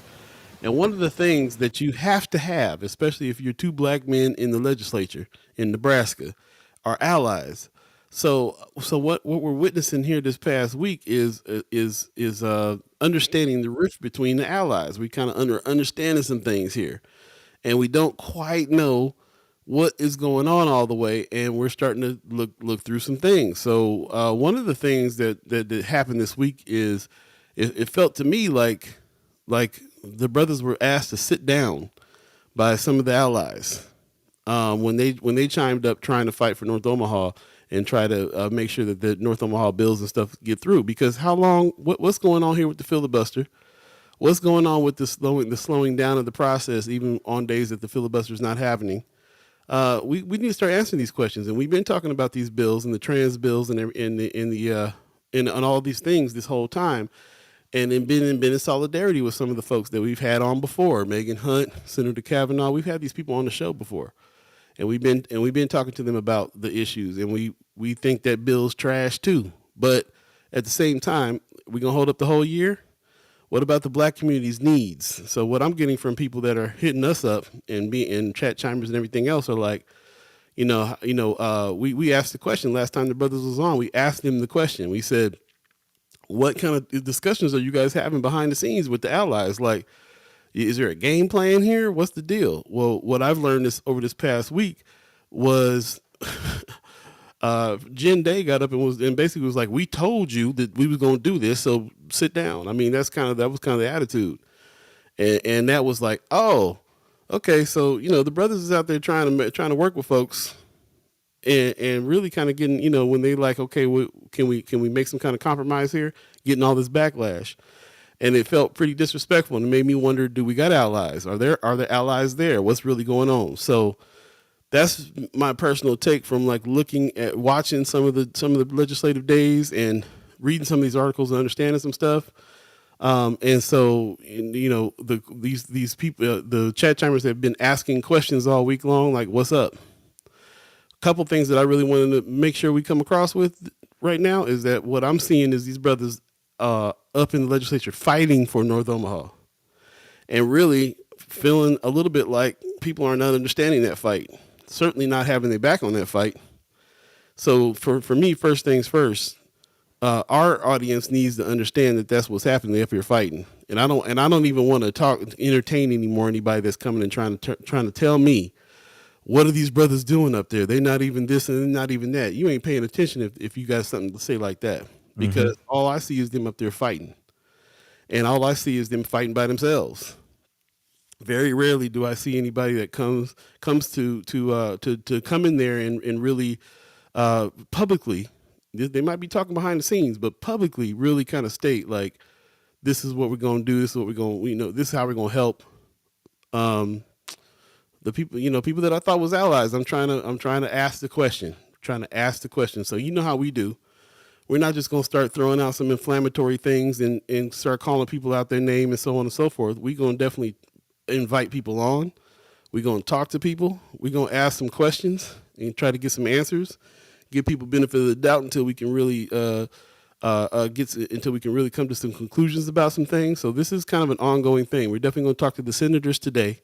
And one of the things that you have to have, especially if you're two black men in the legislature in Nebraska, are allies. So what we're witnessing here this past week is understanding the rift between the allies. We kind of understanding some things here, and we don't quite know what is going on all the way, and we're starting to look through some things. So one of the things that happened this week is it felt to me like the brothers were asked to sit down by some of the allies when they chimed up trying to fight for North Omaha and try to make sure that the North Omaha bills and stuff get through. Because how long? What's going on here with the filibuster? What's going on with the slowing down of the process, even on days that the filibuster is not happening? We need to start answering these questions, and we've been talking about these bills and the trans bills and all these things this whole time. and then been in solidarity with some of the folks that we've had on before, Megan Hunt, Senator Kavanaugh. We've had these people on the show before, and we've been talking to them about the issues, and we think that bill's trash too. But at the same time, we gonna hold up the whole year. What about the black community's needs? So what I'm getting from people that are hitting us up and be in chat chambers and everything else are like, we asked the question last time the brothers was on. We asked them the question. We said, what kind of discussions are you guys having behind the scenes with the allies? Like, is there a game plan here? What's the deal? Well, what I've learned over this past week was Jen Day got up and basically was like, "We told you that we was going to do this, so sit down." I mean, that was kind of the attitude, and that was like, oh, okay, so the brothers is out there trying to work with folks, and really kind of getting when they like, okay, can we make some kind of compromise here, getting all this backlash. And it felt pretty disrespectful, and it made me wonder: do we got allies? Are there allies there? What's really going on? So that's my personal take from like looking at watching some of the legislative days and reading some of these articles and understanding some stuff. And so these people, the chat chambers have been asking questions all week long, like, "What's up?" A couple things that I really wanted to make sure we come across with right now is that what I'm seeing is these brothers up in the legislature fighting for North Omaha, and really feeling a little bit like people are not understanding that fight, certainly not having their back on that fight. So for me, first things first, our audience needs to understand that that's what's happening up here fighting. And I don't even want to entertain anymore anybody that's coming and trying to tell me, what are these brothers doing up there? They're not even this and they're not even that. You ain't paying attention if you got something to say like that, because all I see is them up there fighting, and all I see is them fighting by themselves. Very rarely do I see anybody that comes to come in there and really publicly. They might be talking behind the scenes, but publicly really kind of state like, this is what we're going to do. This is what we're going. This is how we're going to help. The people, people that I thought was allies. I'm trying to ask the question. So how we do. We're not just going to start throwing out some inflammatory things and start calling people out their name and so on and so forth. We're going to definitely invite people on. We're going to talk to people. We're going to ask some questions and try to get some answers. Give people benefit of the doubt until we can really until we can really come to some conclusions about some things. So this is kind of an ongoing thing. We're definitely going to talk to the senators today.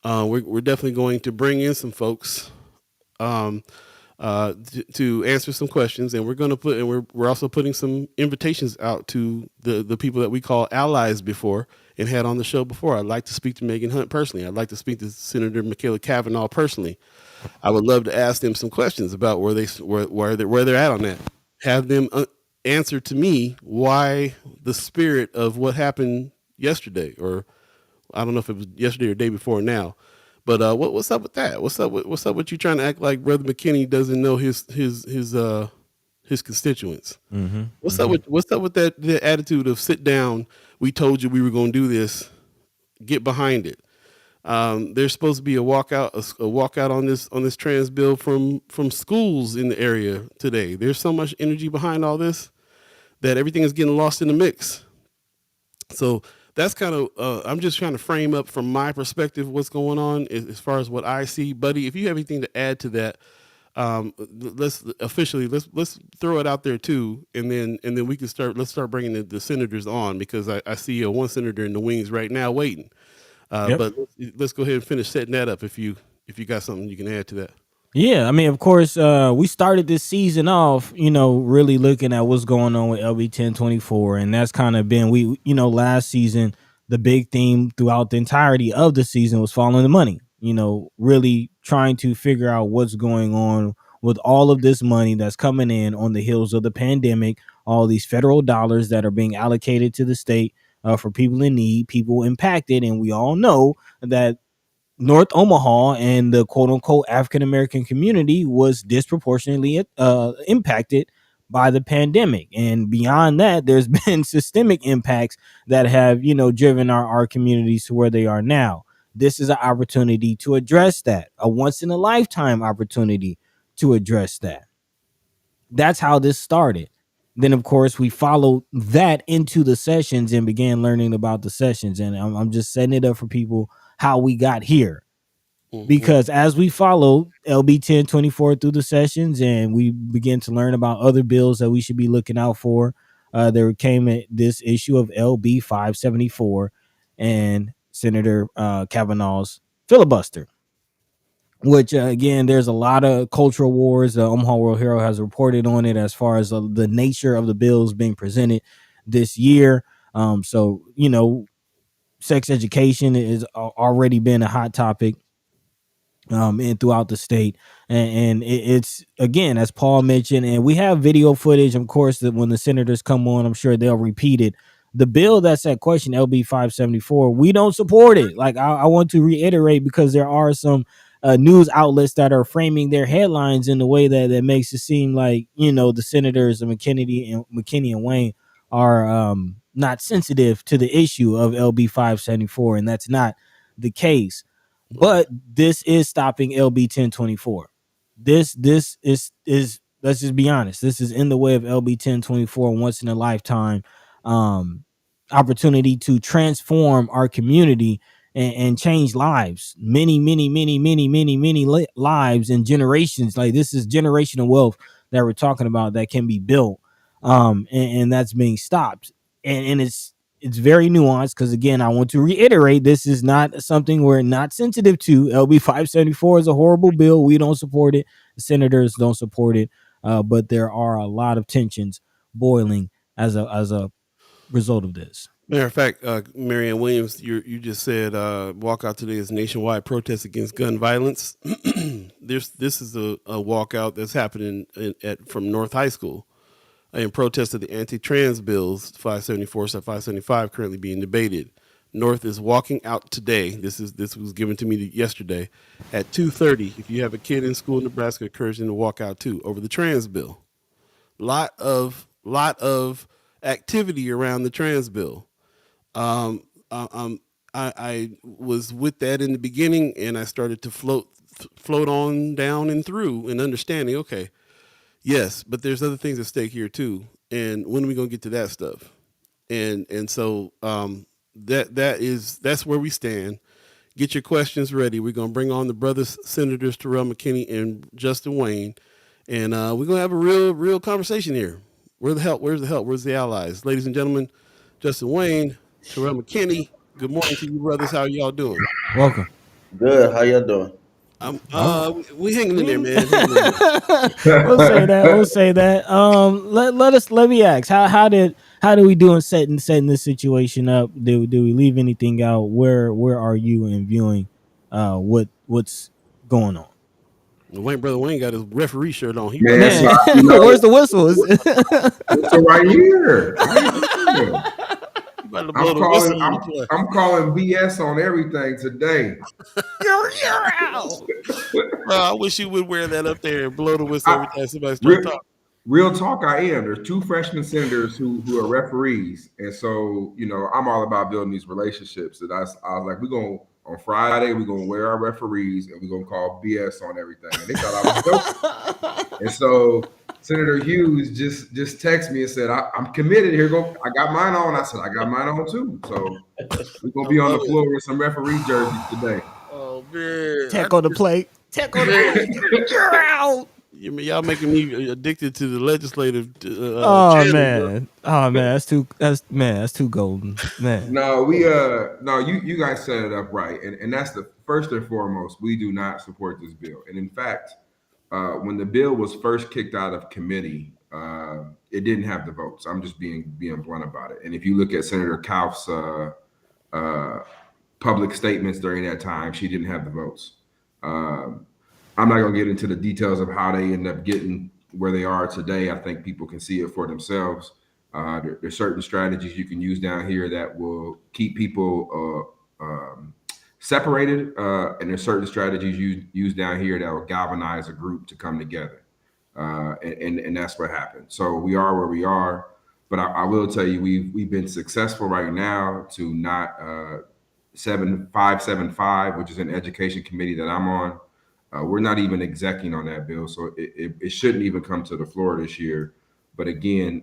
We're definitely going to bring in some folks to answer some questions, and we're also putting some invitations out to the people that we call allies before and had on the show before. I'd like to speak to Megan Hunt personally. I'd like to speak to Senator Michaela Kavanaugh personally. I would love to ask them some questions about where they're at on that. Have them answer to me why the spirit of what happened yesterday, or I don't know if it was yesterday or the day before now, but what's up with that? What's up with you trying to act like Brother McKinney doesn't know his constituents? What's up with that the attitude of sit down? We told you we were going to do this. Get behind it. There's supposed to be a walkout on this trans bill from schools in the area today. There's so much energy behind all this that everything is getting lost in the mix. So that's kind of I'm just trying to frame up from my perspective what's going on as far as what I see. Buddy, if you have anything to add to that, let's throw it out there too, and then we can start bringing the senators on, because I see one senator in the wings right now waiting. But let's go ahead and finish setting that up if you got something you can add to that. Yeah, I mean, of course, we started this season off, really looking at what's going on with LB 1024, and that's kind of been last season the big theme throughout the entirety of the season was following the money. Really trying to figure out what's going on with all of this money that's coming in on the heels of the pandemic, all these federal dollars that are being allocated to the state for people in need, people impacted, and we all know that North Omaha and the quote unquote African American community was disproportionately impacted by the pandemic. And beyond that, there's been systemic impacts that have, driven our communities to where they are now. This is an opportunity to address that, a once in a lifetime opportunity to address that. That's how this started. Then, of course, we followed that into the sessions and began learning about the sessions. And I'm just setting it up for people how we got here. Mm-hmm. Because as we followed LB 1024 through the sessions and we began to learn about other bills that we should be looking out for, there came this issue of LB 574 and Senator Kavanaugh's filibuster, which again, there's a lot of cultural wars. The Omaha World Herald has reported on it as far as the nature of the bills being presented this year. So, sex education is already been a hot topic and throughout the state. And it's, again, as Paul mentioned, and we have video footage, of course, that when the senators come on, I'm sure they'll repeat it. The bill that's at question, LB 574, we don't support it. Like, I want to reiterate, because there are some news outlets that are framing their headlines in the way that makes it seem like, the senators of McKinney and Wayne are not sensitive to the issue of LB 574, and that's not the case. Right. But this is stopping LB 1024. This is let's just be honest. This is in the way of LB 1024, once in a lifetime opportunity to transform our community and change lives. Many lives and generations. Like, this is generational wealth that we're talking about that can be built. And that's being stopped. And it's very nuanced, because, again, I want to reiterate, this is not something we're not sensitive to. LB 574 is a horrible bill. We don't support it. The senators don't support it. But there are a lot of tensions boiling as a result of this. Matter of fact, Marianne Williams, you just said walkout today is nationwide protest against gun violence. This is a walkout that's happening from North High School in protest of the anti-trans bills 574 and 575 currently being debated. North is walking out today. This was given to me yesterday at 2:30. If you have a kid in school in Nebraska, encourage them to walk out too over the trans bill. Lot of activity around the trans bill. Um, I was with that in the beginning, and I started to float on down and through and understanding. Okay, yes, but there's other things at stake here too. And when are we gonna get to that stuff? And so that's where we stand. Get your questions ready. We're gonna bring on the brothers senators Terrell, McKinney, and Justin Wayne, and we're gonna have a real conversation here. Where's the help? Where's the help? Where's the allies? Ladies and gentlemen, Justin Wayne, Terrell McKinney. Good morning to you, brothers. How are y'all doing? Welcome. Good. How y'all doing? We hanging in there, man. We'll say that. Let me ask. How did we do in setting this situation up? Do we leave anything out? Where are you in viewing what's going on? Brother Wayne got his referee shirt on. Man, Where's the whistles? It's right here. Right here. I'm calling BS on everything today. You're out. I wish you would wear that up there and blow the whistle every time somebody starts talking. Real talk, I am. There's two freshman senators who are referees, and so I'm all about building these relationships. And I was like, on Friday we're gonna wear our referees and we're gonna call BS on everything. And they thought I was joking. And so Senator Hughes just texted me and said, I'm committed. I got mine on. I said, I got mine on too. So we're gonna be on the floor with some referee jerseys today. Oh man. Tech on the plate. You're out. Y'all making me addicted to the legislative. Channel, man. Oh man, that's too golden, man. No, you guys set it up right, and that's the first and foremost. We do not support this bill, and in fact, when the bill was first kicked out of committee, it didn't have the votes. I'm just being blunt about it. And if you look at Senator Kauf's public statements during that time, she didn't have the votes. I'm not going to get into the details of how they end up getting where they are today. I think people can see it for themselves. There's certain strategies you can use down here that will keep people separated, and there's certain strategies you use down here that will galvanize a group to come together, and that's what happened. So we are where we are, but I will tell you we've been successful right now to not 7575, which is an education committee that I'm on. We're not even executing on that bill, so it shouldn't even come to the floor this year. But again,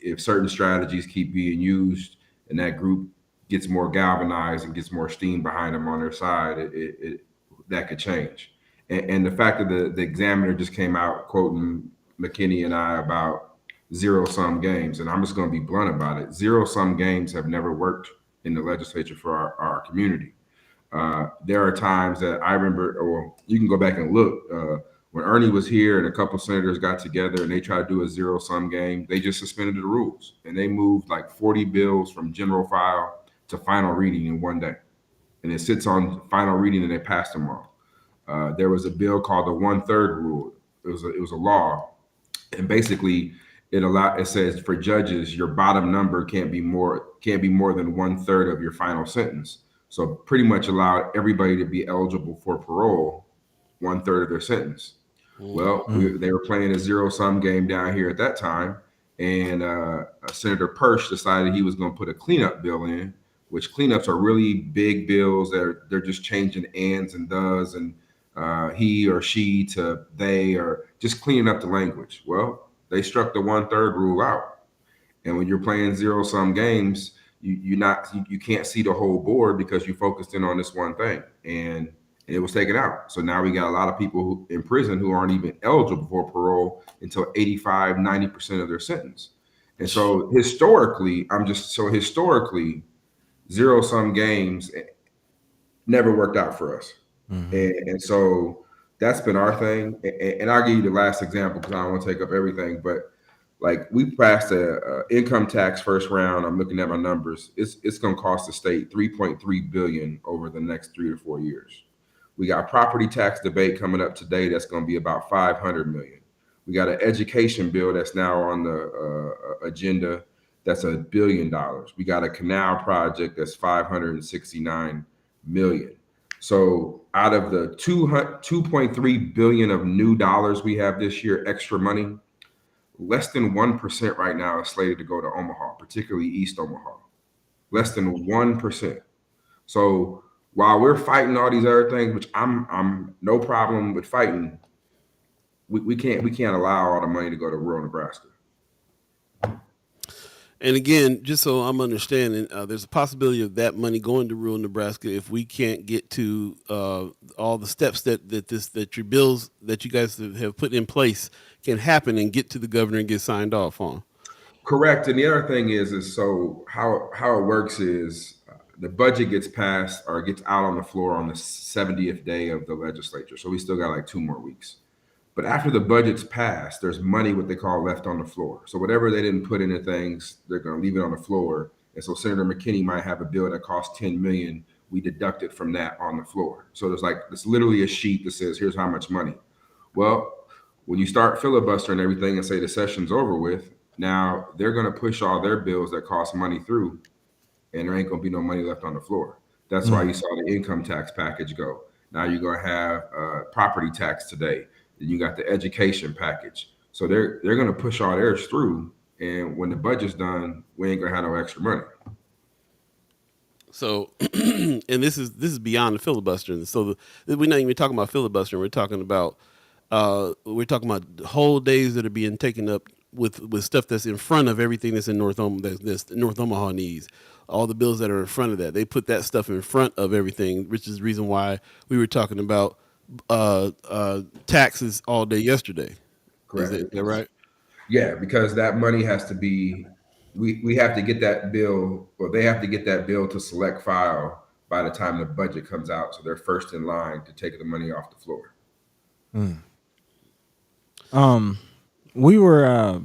if certain strategies keep being used and that group gets more galvanized and gets more steam behind them on their side, that could change. And the fact that the examiner just came out quoting McKinney and I about zero sum games, and I'm just going to be blunt about it. Zero sum games have never worked in the legislature for our community. There are times that I remember, or you can go back and look, when Ernie was here and a couple senators got together and they tried to do a zero sum game, they just suspended the rules and they moved like 40 bills from general file to final reading in one day. And it sits on final reading and they passed them all. There was a bill called the 1/3 rule. It was a law, and basically it says for judges your bottom number can't be more than 1/3 of your final sentence. So pretty much allowed everybody to be eligible for parole 1/3 of their sentence. Well, Mm. they were playing a zero sum game down here at that time, and Senator Persh decided he was going to put a cleanup bill in, which cleanups are really big bills. They're just changing ands and does and he or she to they, or just cleaning up the language. Well, they struck the 1/3 rule out, and when you're playing zero sum games, you can't see the whole board because you focused in on this one thing, and it was taken out. So now we got a lot of people in prison who aren't even eligible for parole until 85-90% of their sentence. And so historically, zero sum games never worked out for us. Mhm. And so that's been our thing. And I'll give you the last example because I don't want to take up everything. But like we passed a income tax first round. I'm looking at my numbers. It's going to cost the state 3.3 billion over the next 3 to 4 years. We got property tax debate coming up today. That's going to be about 500 million. We got an education bill that's now on the agenda. That's $1 billion. We got a canal project that's 569 million. So out of the 2.3 billion of new dollars we have this year, extra money, less than 1% right now is slated to go to Omaha, particularly East Omaha. Less than 1%. So while we're fighting all these other things, which I'm no problem with fighting, we can't allow all the money to go to rural Nebraska. And again, just so I'm understanding, there's a possibility of that money going to rural Nebraska if we can't get to all the steps that your bills that you guys have put in place can happen and get to the governor and get signed off on. Correct. And the other thing is so how it works is the budget gets passed or gets out on the floor on the 70th day of the legislature. So we still got like 2 more weeks. But after the budget's passed, there's money what they call left on the floor. So whatever they didn't put into things, they're going to leave it on the floor. And so Senator McKinney might have a bill that costs 10 million. We deduct it from that on the floor. So it's literally a sheet that says here's how much money. Well, when you start filibustering everything and say the session's over with, now they're going to push all their bills that cost money through, and there ain't going to be no money left on the floor. That's why Mm. you saw the income tax package go. Now you're going to have property tax today. Then you got the education package. So they're going to push all theirs through, and when the budget's done, we ain't going to have no extra money. So, and this is beyond the filibuster. So we're not even talking about filibuster. We're talking about whole days that are being taken up with stuff that's in front of everything that's in North Omaha that North Omaha needs. All the bills that are in front of that, they put that stuff in front of everything, which is the reason why we were talking about taxes all day yesterday. Is Correct. that right? Yeah, because that money has to be, we have to get that bill, or they have to get that bill to select file by the time the budget comes out. So they're first in line to take the money off the floor. Mm. Um, we were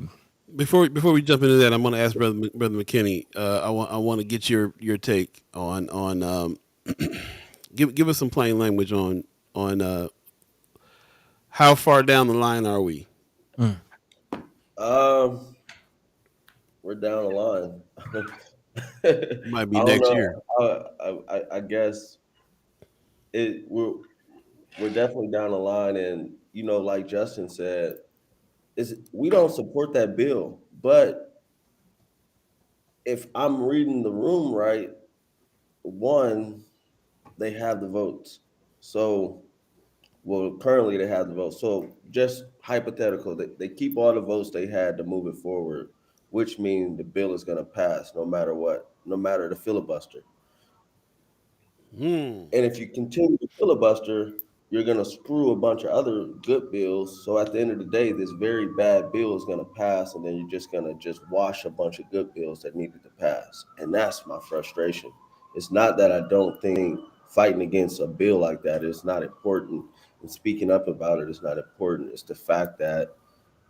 Before we jump into that, I'm going to ask Brother McKinney. I want to get your take on give us some plain language on how far down the line are we? mm, Um, we're down the line. Might I be don't next year. know. I guess it we're definitely down the line, and like Justin said, is we don't support that bill. But if I'm reading the room right, one, they have the votes, so Well, currently they have the votes. So just hypothetical, they keep all the votes they had to move it forward, which means the bill is going to pass no matter what, no matter the filibuster. Hmm. And if you continue to filibuster, you're going to screw a bunch of other good bills. So at the end of the day, this very bad bill is going to pass, and then you're just going to just wash a bunch of good bills that needed to pass. And that's my frustration. It's not that I don't think fighting against a bill like that is not important, and speaking up about it is not important. It's the fact that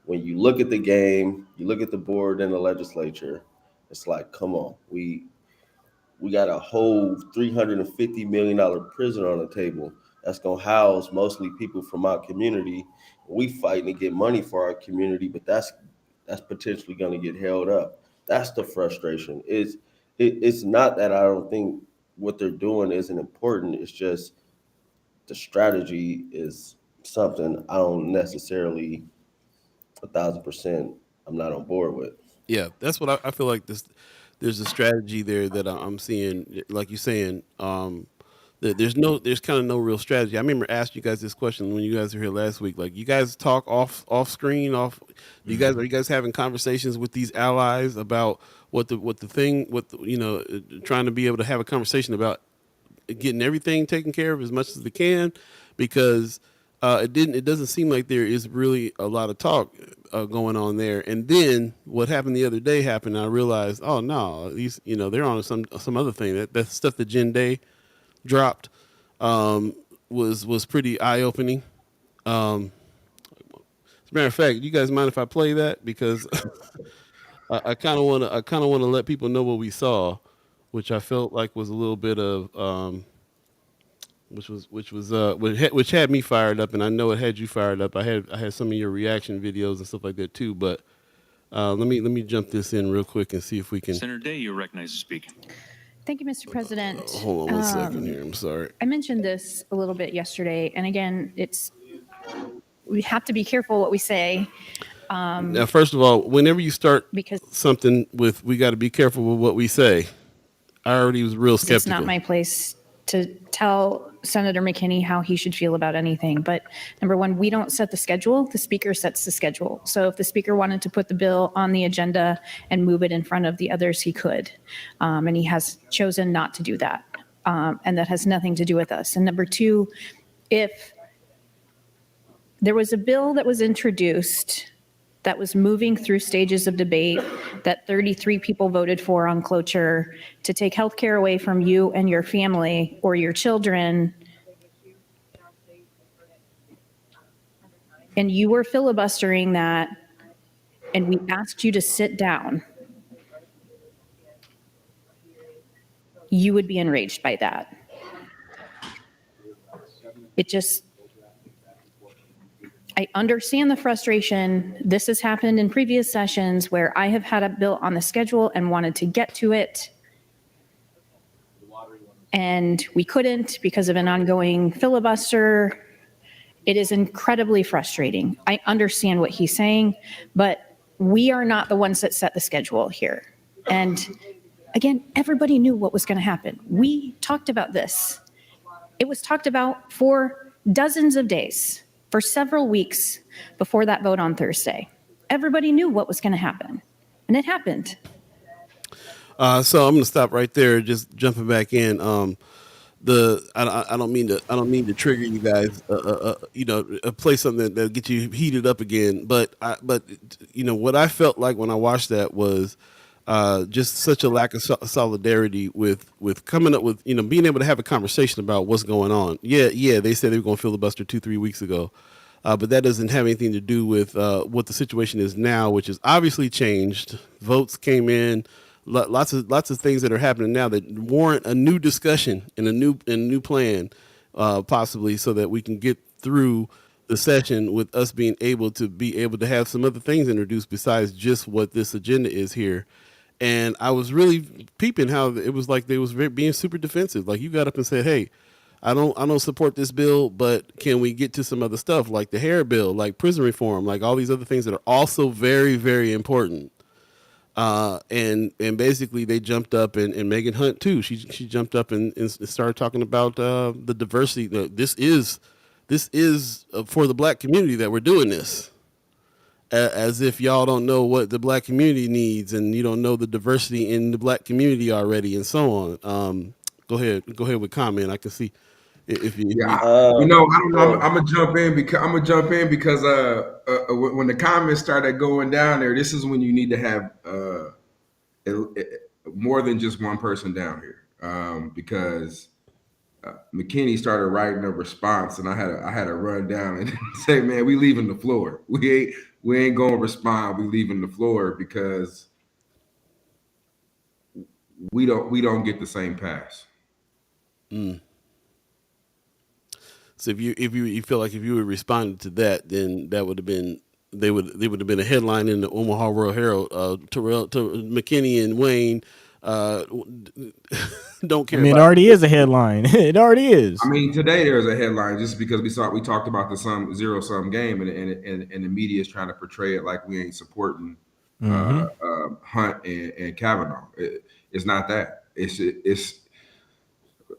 when you look at the game, you look at the board and the legislature, it's like, come on, we got a whole $350 million prison on the table that's gonna house mostly people from our community. We fighting to get money for our community, but that's potentially gonna get held up. That's the frustration. It's not that I don't think what they're doing isn't important. It's just the strategy is something I don't necessarily 1,000% I'm not on board with. Yeah, that's what I feel like. There's a strategy there that I'm seeing, like you're saying. There's kind of no real strategy. I remember asking you guys this question when you guys were here last week. Like, you guys talk off screen, off. Are you guys having conversations with these allies about trying to be able to have a conversation about getting everything taken care of as much as they can, because it doesn't seem like there is really a lot of talk going on there. And then what happened the other day happened. And I realized, oh no, they're on some other thing. That stuff that Jen Day dropped was pretty eye opening. As a matter of fact, you guys mind if I play that, because I kind of want to let people know what we saw, which I felt like was a little bit of which had me fired up, and I know it had you fired up. I had some of your reaction videos and stuff like that too. But let me jump this in real quick and see if we can. Senator Day, you're recognized to speak. Thank you, Mr. President. Hold on one second here. I'm sorry. I mentioned this a little bit yesterday, and again, we have to be careful what we say. Now, first of all, whenever you start Because something with, we got to be careful with what we say. I already was real skeptical. it's not my place to tell Senator McKinney how he should feel about anything. But number one, we don't set the schedule. The speaker sets the schedule. So if the speaker wanted to put the bill on the agenda and move it in front of the others, he could. And he has chosen not to do that. And that has nothing to do with us. And number two, if there was a bill that was introduced that was moving through stages of debate that 33 people voted for on cloture to take health care away from you and your family or your children, and you were filibustering that, and we asked you to sit down, you would be enraged by that. I understand the frustration. This has happened in previous sessions where I have had a bill on the schedule and wanted to get to it, and we couldn't because of an ongoing filibuster. It is incredibly frustrating. I understand what he's saying, but we are not the ones that set the schedule here. And again, everybody knew what was going to happen. We talked about this. It was talked about for dozens of days, for several weeks before that vote on Thursday. Everybody knew what was going to happen, and it happened. So I'm going to stop right there. Just jumping back in. I don't mean to trigger you guys. Play something that gets you heated up again. But what I felt like when I watched that was just such a lack of solidarity with coming up with, being able to have a conversation about what's going on. Yeah, they said they were going to filibuster 2-3 weeks ago, but that doesn't have anything to do with what the situation is now, which is obviously changed. Votes came in, lots of things that are happening now that warrant a new discussion and a new plan, possibly, so that we can get through the session with us being able to have some other things introduced besides just what this agenda is here. And I was really peeping how it was like they was being super defensive. Like, you got up and said, "Hey, I don't support this bill, but can we get to some other stuff like the hair bill, like prison reform, like all these other things that are also very, very important." And basically they jumped up, and Megan Hunt too. She jumped up and started talking about the diversity. This is this is for the black community that we're doing this. As if y'all don't know what the black community needs, and you don't know the diversity in the black community already, and so on. Go ahead with comment. I can see if you. Yeah, I Um, don't know. I'm gonna jump in because when the comments started going down there, this is when you need to have more than just one person down here, because McKinney started writing a response, and I had to run down and say, "Man, we leaving the floor. We ain't gonna respond. We leaving the floor because we don't get the same pass." So if you feel like if you would responded to that, then that would have been they would have been a headline in the Omaha World Herald. Terrell, McKinney and Wayne don't care. I mean, it about already is a headline. It already is. I mean, today there's a headline just because we talked about the zero sum game, and the media is trying to portray it like we ain't supporting Hunt and Kavanaugh. It's not that. It's.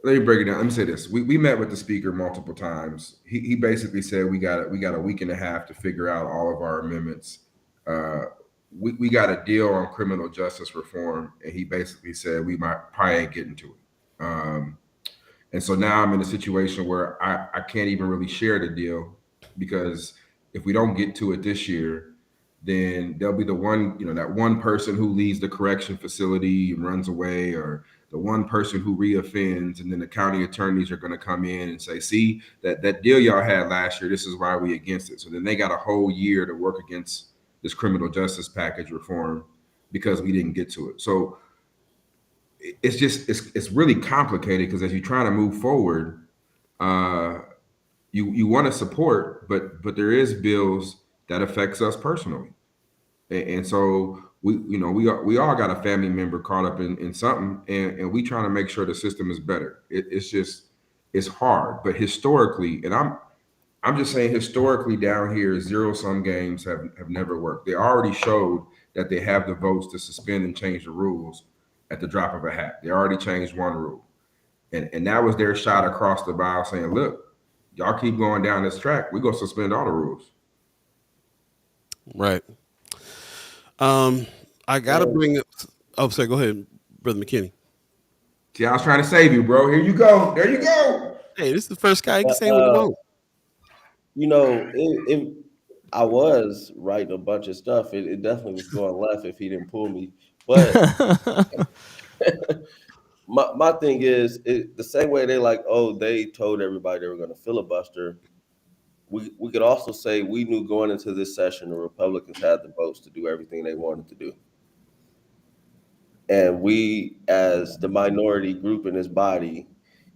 Let me break it down. Let me say this: we met with the speaker multiple times. He basically said we got a week and a half to figure out all of our amendments. We got a deal on criminal justice reform, and he basically said we probably ain't getting to it. And so now I'm in a situation where I can't even really share the deal, because if we don't get to it this year, then there'll be that one person who leaves the correction facility and runs away, or the one person who reoffends, and then the county attorneys are going to come in and say, see, that deal y'all had last year, this is why we against it. So then they got a whole year to work against this criminal justice package reform because we didn't get to it. So it's really complicated, because as you're trying to move forward, you want to support, but there is bills that affects us personally. And so we all got a family member caught up in something, and we trying to make sure the system is better. It's hard, but historically, and I'm just saying historically down here, zero sum games have never worked. They already showed that they have the votes to suspend and change the rules at the drop of a hat. They already changed one rule, and that was their shot across the bow, saying, look, y'all keep going down this track, we're gonna suspend all the rules. Right. I gotta bring up. Oh, sorry. Go ahead, Brother McKinney. See, I was trying to save you, bro. Here you go. There you go. Hey, this is the first guy you can say with the phone. I was writing a bunch of stuff. It definitely was going left if he didn't pull me. But my thing is, the same way they told everybody they were going to filibuster. We could also say we knew going into this session the Republicans had the votes to do everything they wanted to do. And we, as the minority group in this body,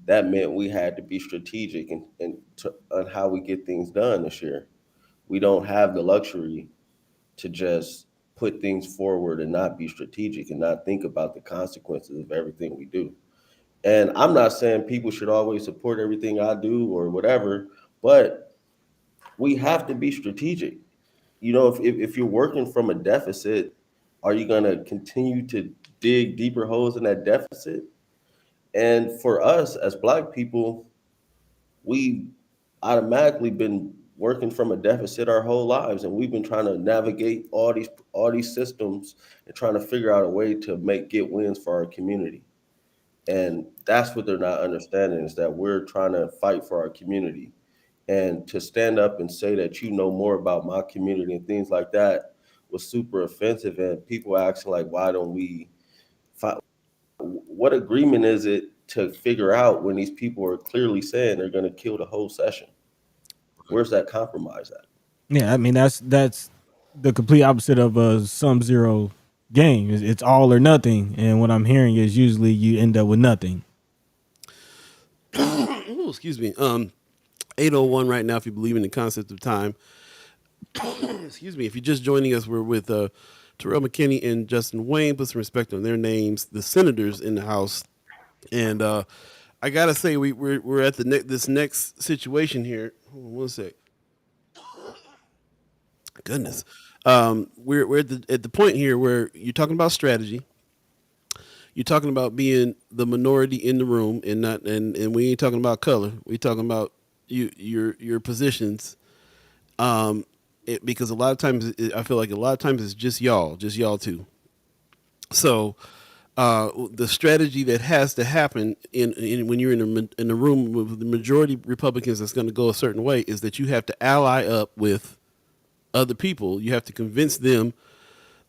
that meant we had to be strategic on how we get things done this year. We don't have the luxury to just put things forward and not be strategic and not think about the consequences of everything we do. And I'm not saying people should always support everything I do or whatever, but we have to be strategic. If you're working from a deficit, are you going to continue to dig deeper holes in that deficit? And for us as Black people, we automatically been working from a deficit our whole lives, and we've been trying to navigate all these systems and trying to figure out a way to get wins for our community. And that's what they're not understanding, is that we're trying to fight for our community. And to stand up and say that you know more about my community and things like that was super offensive. And people asking like, why don't we fight? What agreement is it to figure out when these people are clearly saying they're going to kill the whole session? Where's that compromise at? Yeah, I mean that's the complete opposite of a sum zero game. It's all or nothing, and what I'm hearing is usually you end up with nothing. Ooh, excuse me. 8:01 right now. If you believe in the concept of time, excuse me. If you're just joining us, we're with Terrell McKinney and Justin Wayne. Put some respect on their names. The senators in the House, and I gotta say we're at this next situation here. Hold on one sec. Goodness, we're at the point here where you're talking about strategy. You're talking about being the minority in the room, and we ain't talking about color. We're talking about your positions. Because a lot of times I feel like a lot of times it's just y'all too. So the strategy that has to happen in when you're in a room with the majority Republicans that's going to go a certain way is that you have to ally up with other people. You have to convince them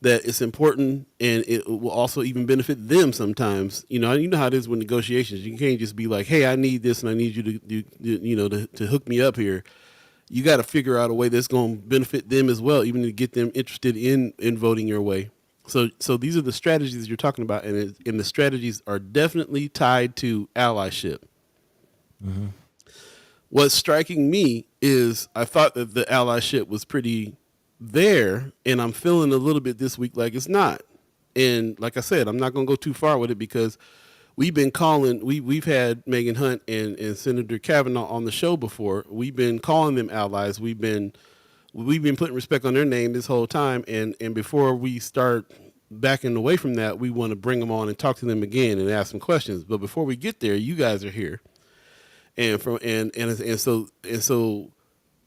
that it's important, and it will also even benefit them sometimes. You know how it is with negotiations. You can't just be like, "Hey, I need this, and I need you to to hook me up here." You got to figure out a way that's going to benefit them as well, even to get them interested in voting your way. So these are the strategies you're talking about, and the strategies are definitely tied to allyship. Mm-hmm. What's striking me is I thought that the allyship was pretty there, and I'm feeling a little bit this week like it's not. And like I said, I'm not going to go too far with it because we've been calling. We've had Megan Hunt and Senator Kavanaugh on the show before. We've been calling them allies. We've been putting respect on their name this whole time. And before we start backing away from that, we want to bring them on and talk to them again and ask them questions. But before we get there, you guys are here, and so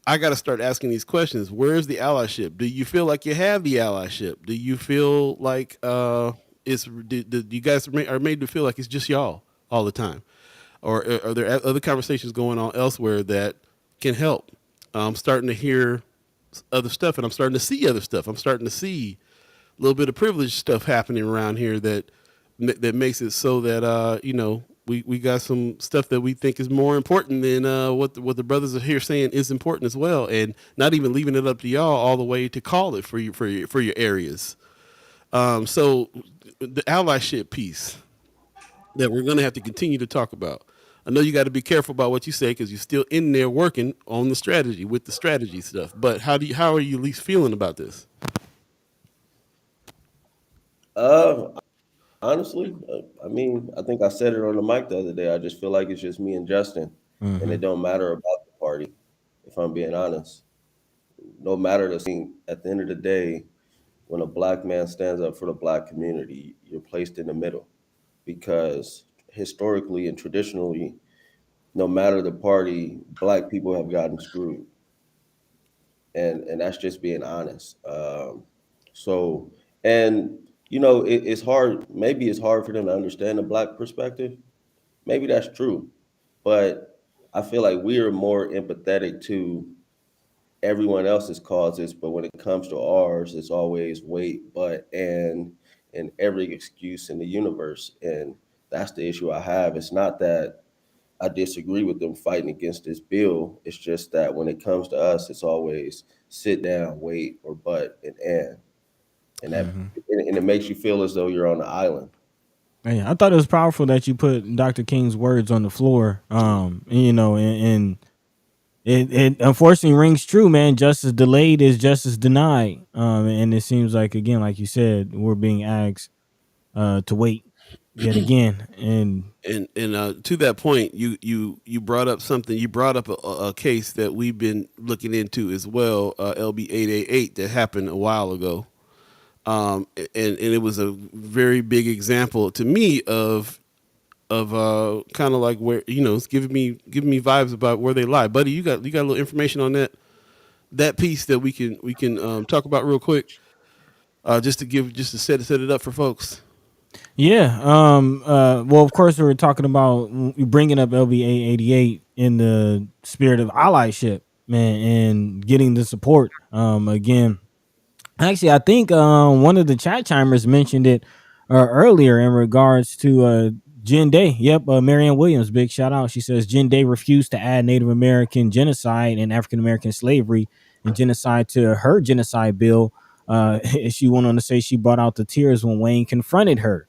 I got to start asking these questions. Where's the allyship? Do you feel like you have the allyship? Do you feel like you guys are made to feel like it's just y'all all the time, or are there other conversations going on elsewhere that can help? I'm starting to hear other stuff, and I'm starting to see other stuff. I'm starting to see a little bit of privileged stuff happening around here that makes it so that we got some stuff that we think is more important than what the brothers are here saying is important as well, and not even leaving it up to y'all all the way to call it for your areas. So the allyship piece that we're going to have to continue to talk about. I know you got to be careful about what you say because you're still in there working on the strategy with the strategy stuff. But how are you at least feeling about this? Honestly, I mean, I think I said it on the mic the other day. I just feel like it's just me and Justin, and it don't matter about the party, if I'm being honest. No matter the thing, at the end of the day, when a black man stands up for the black community, you're placed in the middle because historically and traditionally, no matter the party, black people have gotten screwed, and that's just being honest. So, and it's hard. Maybe it's hard for them to understand the black perspective. Maybe that's true, but I feel like we are more empathetic to everyone else's causes, but when it comes to ours, it's always wait, but, and every excuse in the universe. And that's the issue I have. It's not that I disagree with them fighting against this bill. It's just that when it comes to us, it's always sit down, wait, or but, and that and it makes you feel as though you're on the island. Man, I thought it was powerful that you put Dr. King's words on the floor. And it unfortunately rings true, man. Justice delayed is justice denied. And it seems like, again, like you said, we're being asked to wait yet again. And to that point, you brought up something. You brought up a case that we've been looking into as well, LB 888 that happened a while ago. And it was a very big example to me of kind of like where it's giving me vibes about where they lie. Buddy, you got a little information on that piece that we can talk about real quick, just to set it up for folks. Yeah. Well, of course, we were talking about bringing up LB 888 in the spirit of allyship, man, and getting the support. Again. Actually, I think one of the chat chimers mentioned it earlier in regards to Jen Day. Yep, Marianne Williams, big shout out. She says Jen Day refused to add Native American genocide and African American slavery and genocide to her genocide bill. She went on to say she brought out the tears when Wayne confronted her.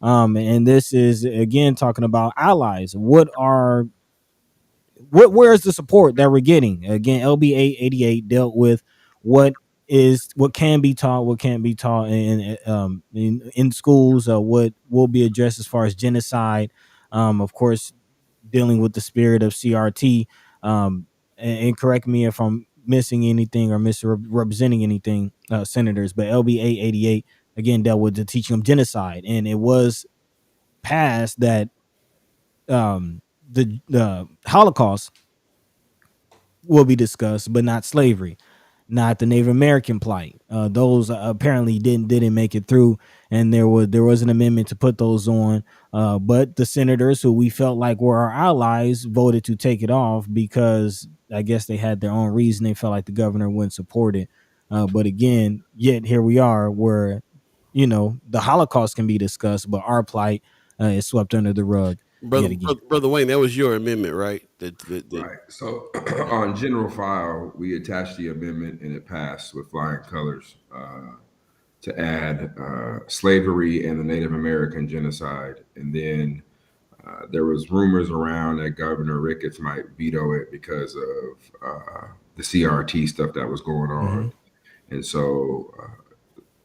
And this is, again, talking about allies. Where's the support that we're getting? Again, LB 888 dealt with what can be taught, what can't be taught in schools, what will be addressed as far as genocide. Of course, dealing with the spirit of CRT. And correct me if I'm missing anything or misrepresenting anything, senators. But LB 888 again dealt with the teaching of genocide, and it was passed that the Holocaust will be discussed, but not slavery, not the Native American plight. Those apparently didn't make it through, and there was an amendment to put those on. But the senators who we felt like were our allies voted to take it off because I guess they had their own reason. They felt like the governor wouldn't support it. But again, yet here we are, where the Holocaust can be discussed, but our plight is swept under the rug yet again. Brother Wayne, that was your amendment, right? Right. So on general file, we attached the amendment and it passed with flying colors to add slavery and the Native American genocide. And then there was rumors around that Governor Ricketts might veto it because of the CRT stuff that was going on. And so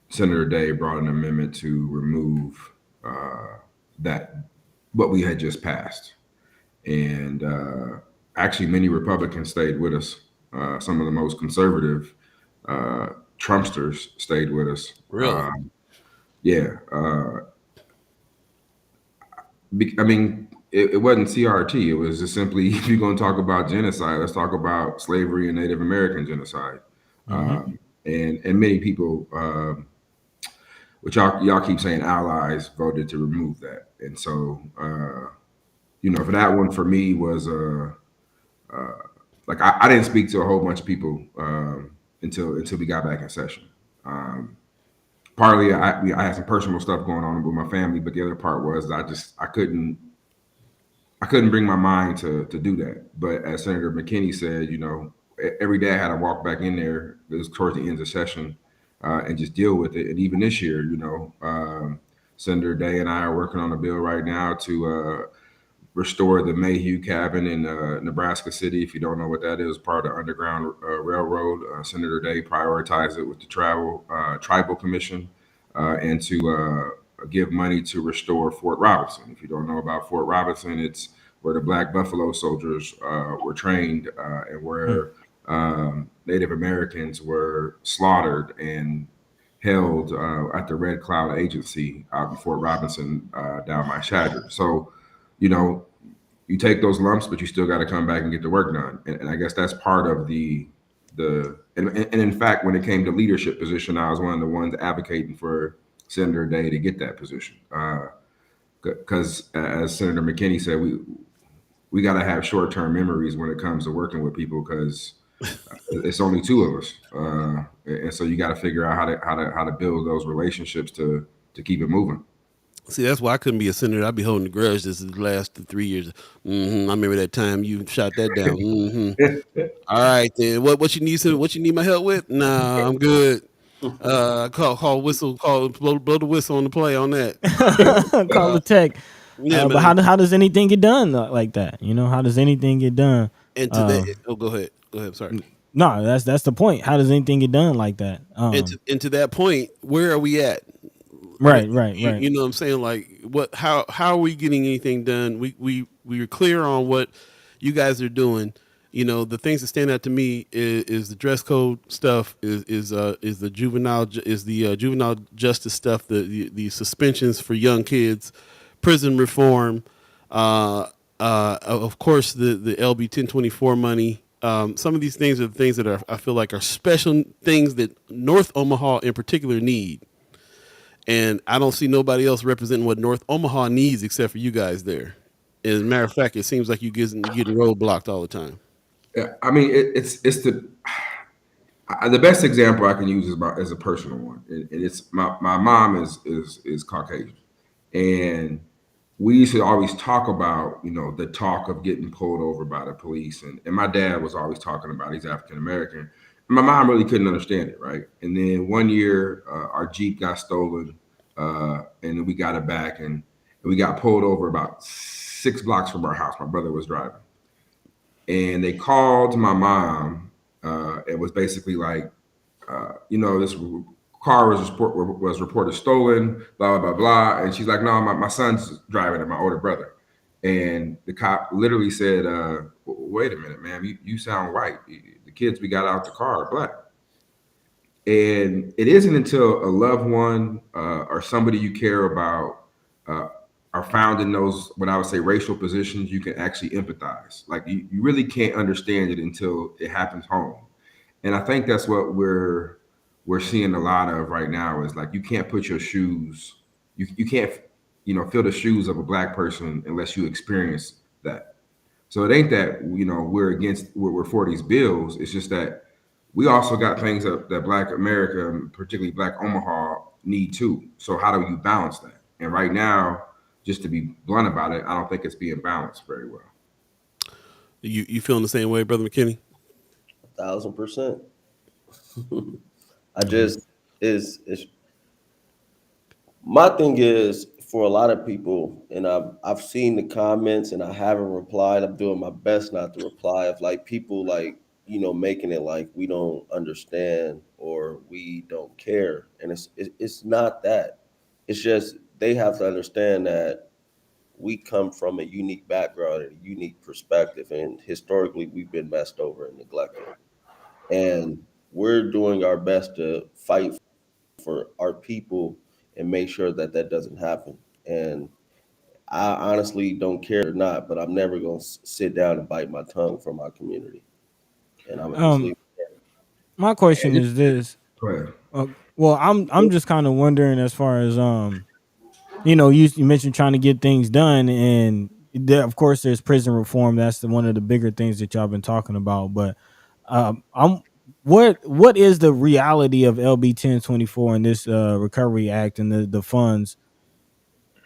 Senator Day brought an amendment to remove what we had just passed. And actually, many Republicans stayed with us. Some of the most conservative Trumpsters stayed with us. Really? Yeah. I mean, it wasn't CRT. It was just simply, if you're going to talk about genocide, let's talk about slavery and Native American genocide. And many people, which y'all keep saying allies, voted to remove that. And so, for that one, for me was like I didn't speak to a whole bunch of people until we got back in session. Partly, I had some personal stuff going on with my family, but the other part was I couldn't bring my mind to do that. But as Senator McKinney said, every day I had to walk back in there. It was towards the end of session and just deal with it. And even this year, Senator Day and I are working on a bill right now to restore the Mayhew cabin in Nebraska City. If you don't know what that is, part of the Underground Railroad. Senator Day prioritized it with the Tribal Commission and to give money to restore Fort Robinson. If you don't know about Fort Robinson, it's where the Black Buffalo soldiers were trained and where Native Americans were slaughtered and held at the Red Cloud Agency out in Fort Robinson down by Shadron. So, you take those lumps, but you still got to come back and get the work done. And I guess that's part of and in fact, when it came to leadership position, I was one of the ones advocating for Senator Day to get that position. Because as Senator McKinney said, we got to have short-term memories when it comes to working with people, because it's only two of us. And so you got to figure out how to build those relationships to keep it moving. See, that's why I couldn't be a senator. I'd be holding a grudge this is the last 3 years. I remember that time you shot that down. All right, then. What you need? What you need my help with? Nah, I'm good. Call whistle. Blow the whistle on the play on that. Call the tech. Yeah, but how does anything get done like that? How does anything get done? And to that, go ahead. Go ahead. Sorry. No, that's the point. How does anything get done like that? And to that point, where are we at? Right. You know what I'm saying? Like, how are we getting anything done? We are clear on what you guys are doing. The things that stand out to me is the dress code stuff, is the juvenile justice stuff, the suspensions for young kids, prison reform, of course the LB 1024 money. Some of these things are the things that I feel like are special things that North Omaha in particular need. And I don't see nobody else representing what North Omaha needs except for you guys there. As a matter of fact, it seems like you're getting roadblocked all the time. Yeah, I mean, it's the best example I can use is a personal one, and it's my mom is Caucasian, and we used to always talk about the talk of getting pulled over by the police, and my dad was always talking about he's African American. My mom really couldn't understand it, right? And then one year, our Jeep got stolen, and then we got it back, and we got pulled over about 6 blocks from our house. My brother was driving, and they called my mom. It was basically like, this car was reported stolen, blah, blah, blah, blah. And she's like, no, my son's driving it, my older brother. And the cop literally said, wait a minute, ma'am, you sound white. The kids we got out the car are black. And it isn't until a loved one or somebody you care about are found in those, what I would say, racial positions, you can actually empathize. Like you really can't understand it until it happens home. And I think that's what we're seeing a lot of right now is like you can't put your shoes, you can't, fill the shoes of a black person unless you experience that. So it ain't that we're for these bills. It's just that we also got things that Black America, particularly Black Omaha, need too. So how do you balance that? And right now, just to be blunt about it, I don't think it's being balanced very well. You feeling the same way, Brother McKinney? 1,000%. I just is my thing is for a lot of people, and I've seen the comments and I haven't replied. I'm doing my best not to reply of like people like, making it like we don't understand or we don't care. And it's not that. It's just they have to understand that we come from a unique background and a unique perspective. And historically, we've been messed over and neglected. And we're doing our best to fight for our people and make sure that that doesn't happen. And I honestly don't care or not, but I'm never going to sit down and bite my tongue for my community. And I'm going to just leave. My question is this. Go ahead. Well, I'm just kind of wondering as far as you mentioned trying to get things done, and of course there's prison reform. That's one of the bigger things that y'all been talking about. But what is the reality of LB 1024 and this Recovery Act and the funds?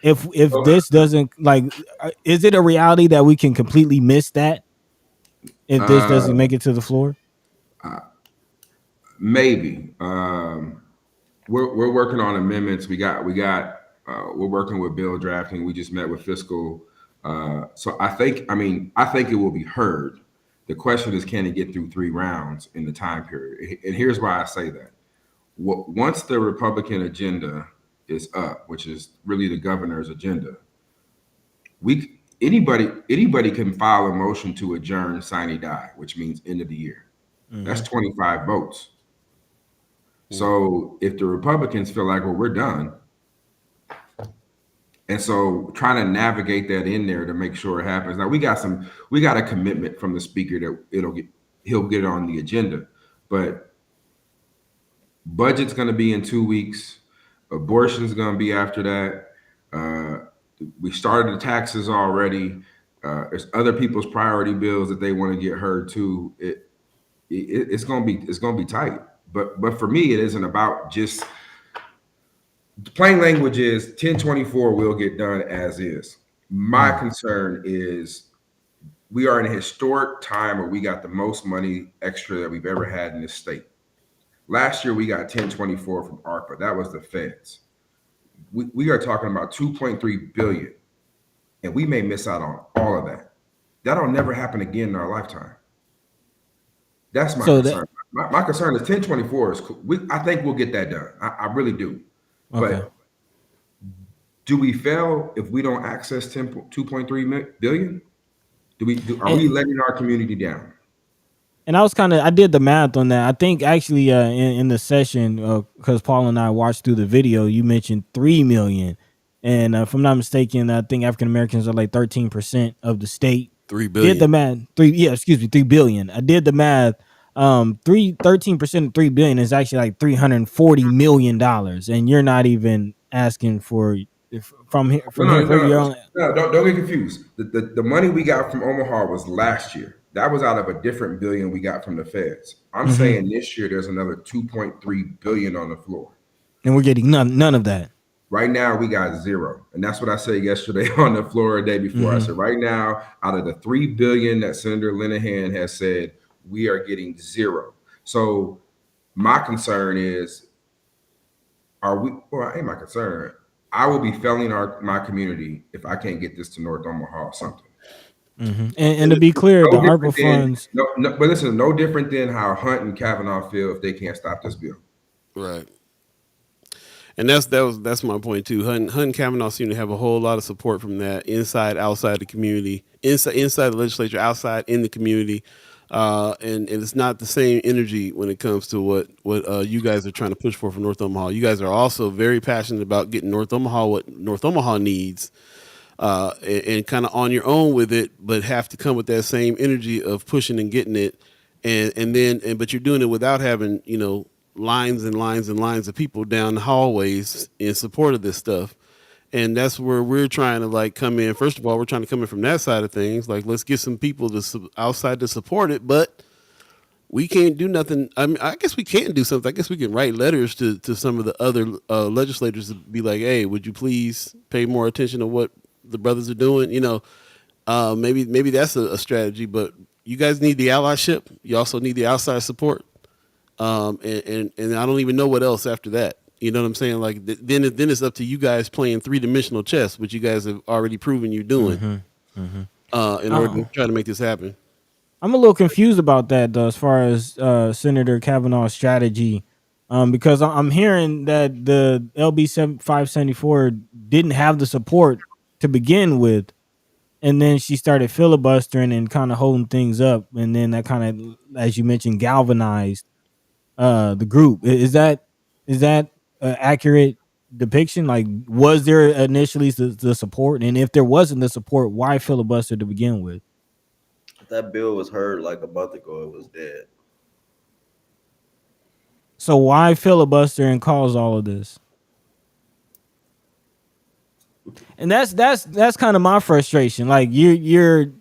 If this doesn't is it a reality that we can completely miss that if this doesn't make it to the floor? Maybe. We're working on amendments. We're working with bill drafting. We just met with fiscal. So I think it will be heard. The question is, can it get through 3 rounds in the time period? And here's why I say that. Once the Republican agenda is up, which is really the governor's agenda, anybody can file a motion to adjourn, sine die, which means end of the year. Mm-hmm. That's 25 votes. Mm-hmm. So if the Republicans feel like, well, we're done, and so trying to navigate that in there to make sure it happens. Now we got a commitment from the speaker that he'll get it on the agenda, but budget's going to be in 2 weeks. Abortion's going to be after that. We started the taxes already. There's other people's priority bills that they want to get heard too. It's going to be tight. But for me, it isn't about just. Plain language is 1024 will get done as is. My concern is we are in a historic time where we got the most money extra that we've ever had in this state. Last year, we got 1024 from ARPA. That was the feds. We are talking about 2.3 billion, and we may miss out on all of that. That'll never happen again in our lifetime. That's my concern. My concern is 1024 is cool. I think we'll get that done. I really do. Okay. But do we fail if we don't access 2.3 billion? Are we letting our community down? And I did the math on that. I think actually in the session, because Paul and I watched through the video, you mentioned 3 million. And if I'm not mistaken, I think African Americans are like 13% of the state. 3 billion. Did the math. 3 billion. I did the math. 13% of 3 billion is actually like $340 million. And you're not even asking for from here. No, don't get confused. The money we got from Omaha was last year. That was out of a different billion we got from the feds. I'm saying this year there's another 2.3 billion on the floor. And we're getting none of that. Right now we got 0. And that's what I said yesterday on the floor a day before. I said right now, out of the 3 billion that Senator Linehan has said, we are getting 0. So my concern is, ain't my concern. I will be failing my community if I can't get this to North Omaha or something. Mm-hmm. And to be clear, the ARPA funds. But listen, no different than how Hunt and Kavanaugh feel if they can't stop this bill. Right. And that's my point too. Hunt and Kavanaugh seem to have a whole lot of support from that inside, outside the community, inside the legislature, outside in the community. And it's not the same energy when it comes to what you guys are trying to push for North Omaha. You guys are also very passionate about getting North Omaha what North Omaha needs. and kind of on your own with it, but have to come with that same energy of pushing and getting it, but you're doing it without having lines and lines and lines of people down the hallways in support of this stuff. And that's where we're trying to like come in. First of all, we're trying to come in from that side of things. Like, let's get some people outside to support it, but we can't do nothing. I mean, I guess we can do something. I guess we can write letters to some of the other legislators to be like, hey, would you please pay more attention to what the brothers are doing? Maybe that's a strategy, but you guys need the allyship. You also need the outside support. And I don't even know what else after that. You know what I'm saying? Like then it's up to you guys playing 3-dimensional chess, which you guys have already proven you're doing. In order to try to make this happen. I'm a little confused about that though, as far as Senator Kavanaugh's strategy, because I'm hearing that the LB 574 didn't have the support to begin with, and then she started filibustering and kind of holding things up, and then that kind of, as you mentioned, galvanized the group. Is that an accurate depiction? Like, was there initially the support, and if there wasn't the support, why filibuster to begin with? That bill was heard like a month ago. It was dead. So why filibuster and cause all of this? And that's kind of my frustration. Like you're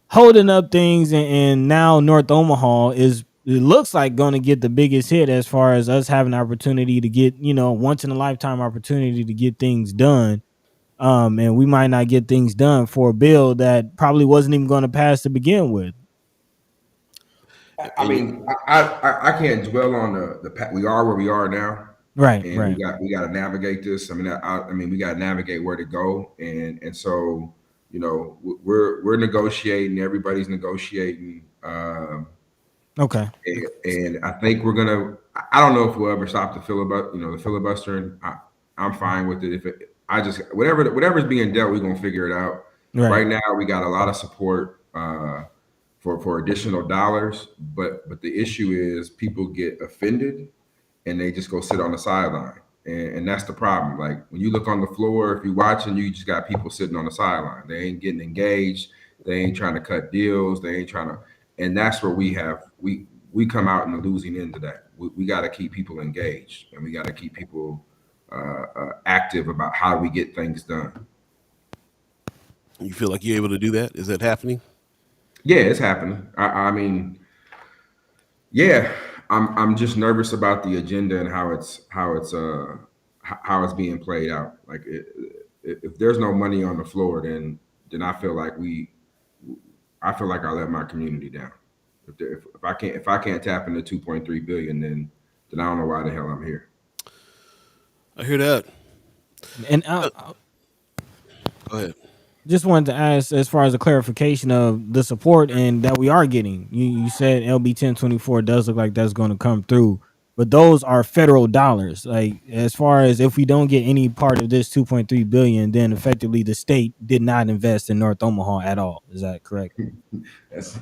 holding up things, and now North Omaha it looks like going to get the biggest hit as far as us having an opportunity to get, once in a lifetime opportunity to get things done. And we might not get things done for a bill that probably wasn't even going to pass to begin with. I mean, I can't dwell on the we are where we are now, right? And right. we got to navigate this. I mean, we got to navigate where to go, and so we're negotiating. Everybody's negotiating. Okay. And I think we're gonna. I don't know if we'll ever stop the filibustering. I'm fine with it. Whatever's being dealt, we're gonna figure it out. Right now, we got a lot of support for additional dollars, but the issue is people get offended and they just go sit on the sideline, and that's the problem. Like when you look on the floor, if you're watching, you just got people sitting on the sideline. They ain't getting engaged. They ain't trying to cut deals. They ain't trying to, and that's where we come out in the losing end of that. We got to keep people engaged, and we got to keep people active about how we get things done. You feel like you're able to do that? Is that happening? Yeah, it's happening. I mean, yeah, I'm just nervous about the agenda and how it's being played out. Like if there's no money on the floor, then I feel like I let my community down. If I can't tap into 2.3 billion, then I don't know why the hell I'm here. I hear that. And go ahead. Just wanted to ask, as far as a clarification of the support and that we are getting. You said LB 1024 does look like that's going to come through, but those are federal dollars. Like, as far as if we don't get any part of this 2.3 billion, then effectively the state did not invest in North Omaha at all. Is that correct? That's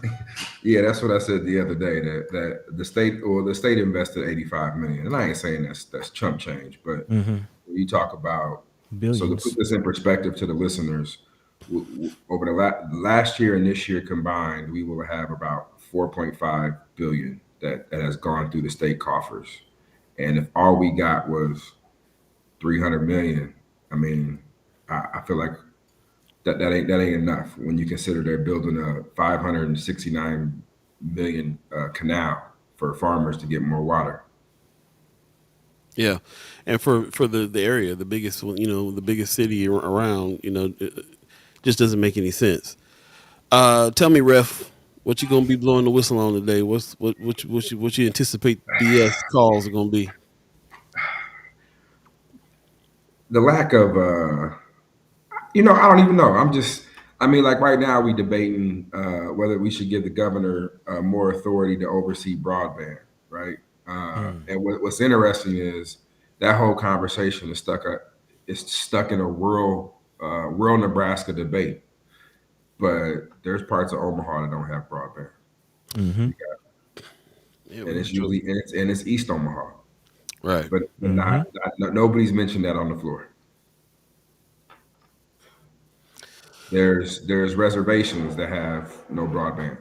what I said the other day. That the state invested 85 million, and I ain't saying that's chump change, but when you talk about billions. So to put this in perspective to the listeners. Over the last year and this year combined, we will have about 4.5 billion that has gone through the state coffers. And if all we got was 300 million, I mean, I feel like that ain't enough when you consider they're building a 569 million canal for farmers to get more water. Yeah, and for the area, the biggest the biggest city around, it just doesn't make any sense. Tell me, Ref, what you gonna be blowing the whistle on today? What you anticipate BS calls are gonna be? The lack of I don't even know. Like right now we debating whether we should give the governor more authority to oversee broadband, right? And what's interesting is that whole conversation is stuck in a rural Nebraska debate, but there's parts of Omaha that don't have broadband. And it's usually it's East Omaha, right? But nobody's mentioned that on the floor. There's reservations that have no broadband.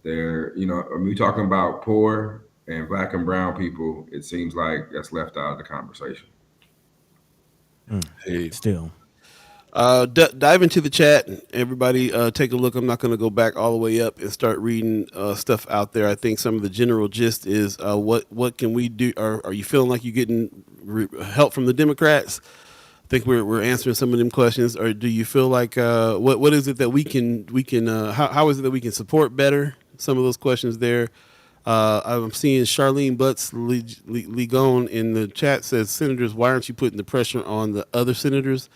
When we're talking about poor and black and brown people, it seems like that's left out of the conversation. Hey. Still. Dive into the chat. Everybody, take a look. I'm not going to go back all the way up and start reading stuff out there. I think some of the general gist is what can we do? Are you feeling like you're getting help from the Democrats? I think we're answering some of them questions. Or do you feel like what is it that we can how is it that we can support better? Some of those questions there. I'm seeing Charlene Butts Ligon in the chat says, Senators, why aren't you putting the pressure on the other senators?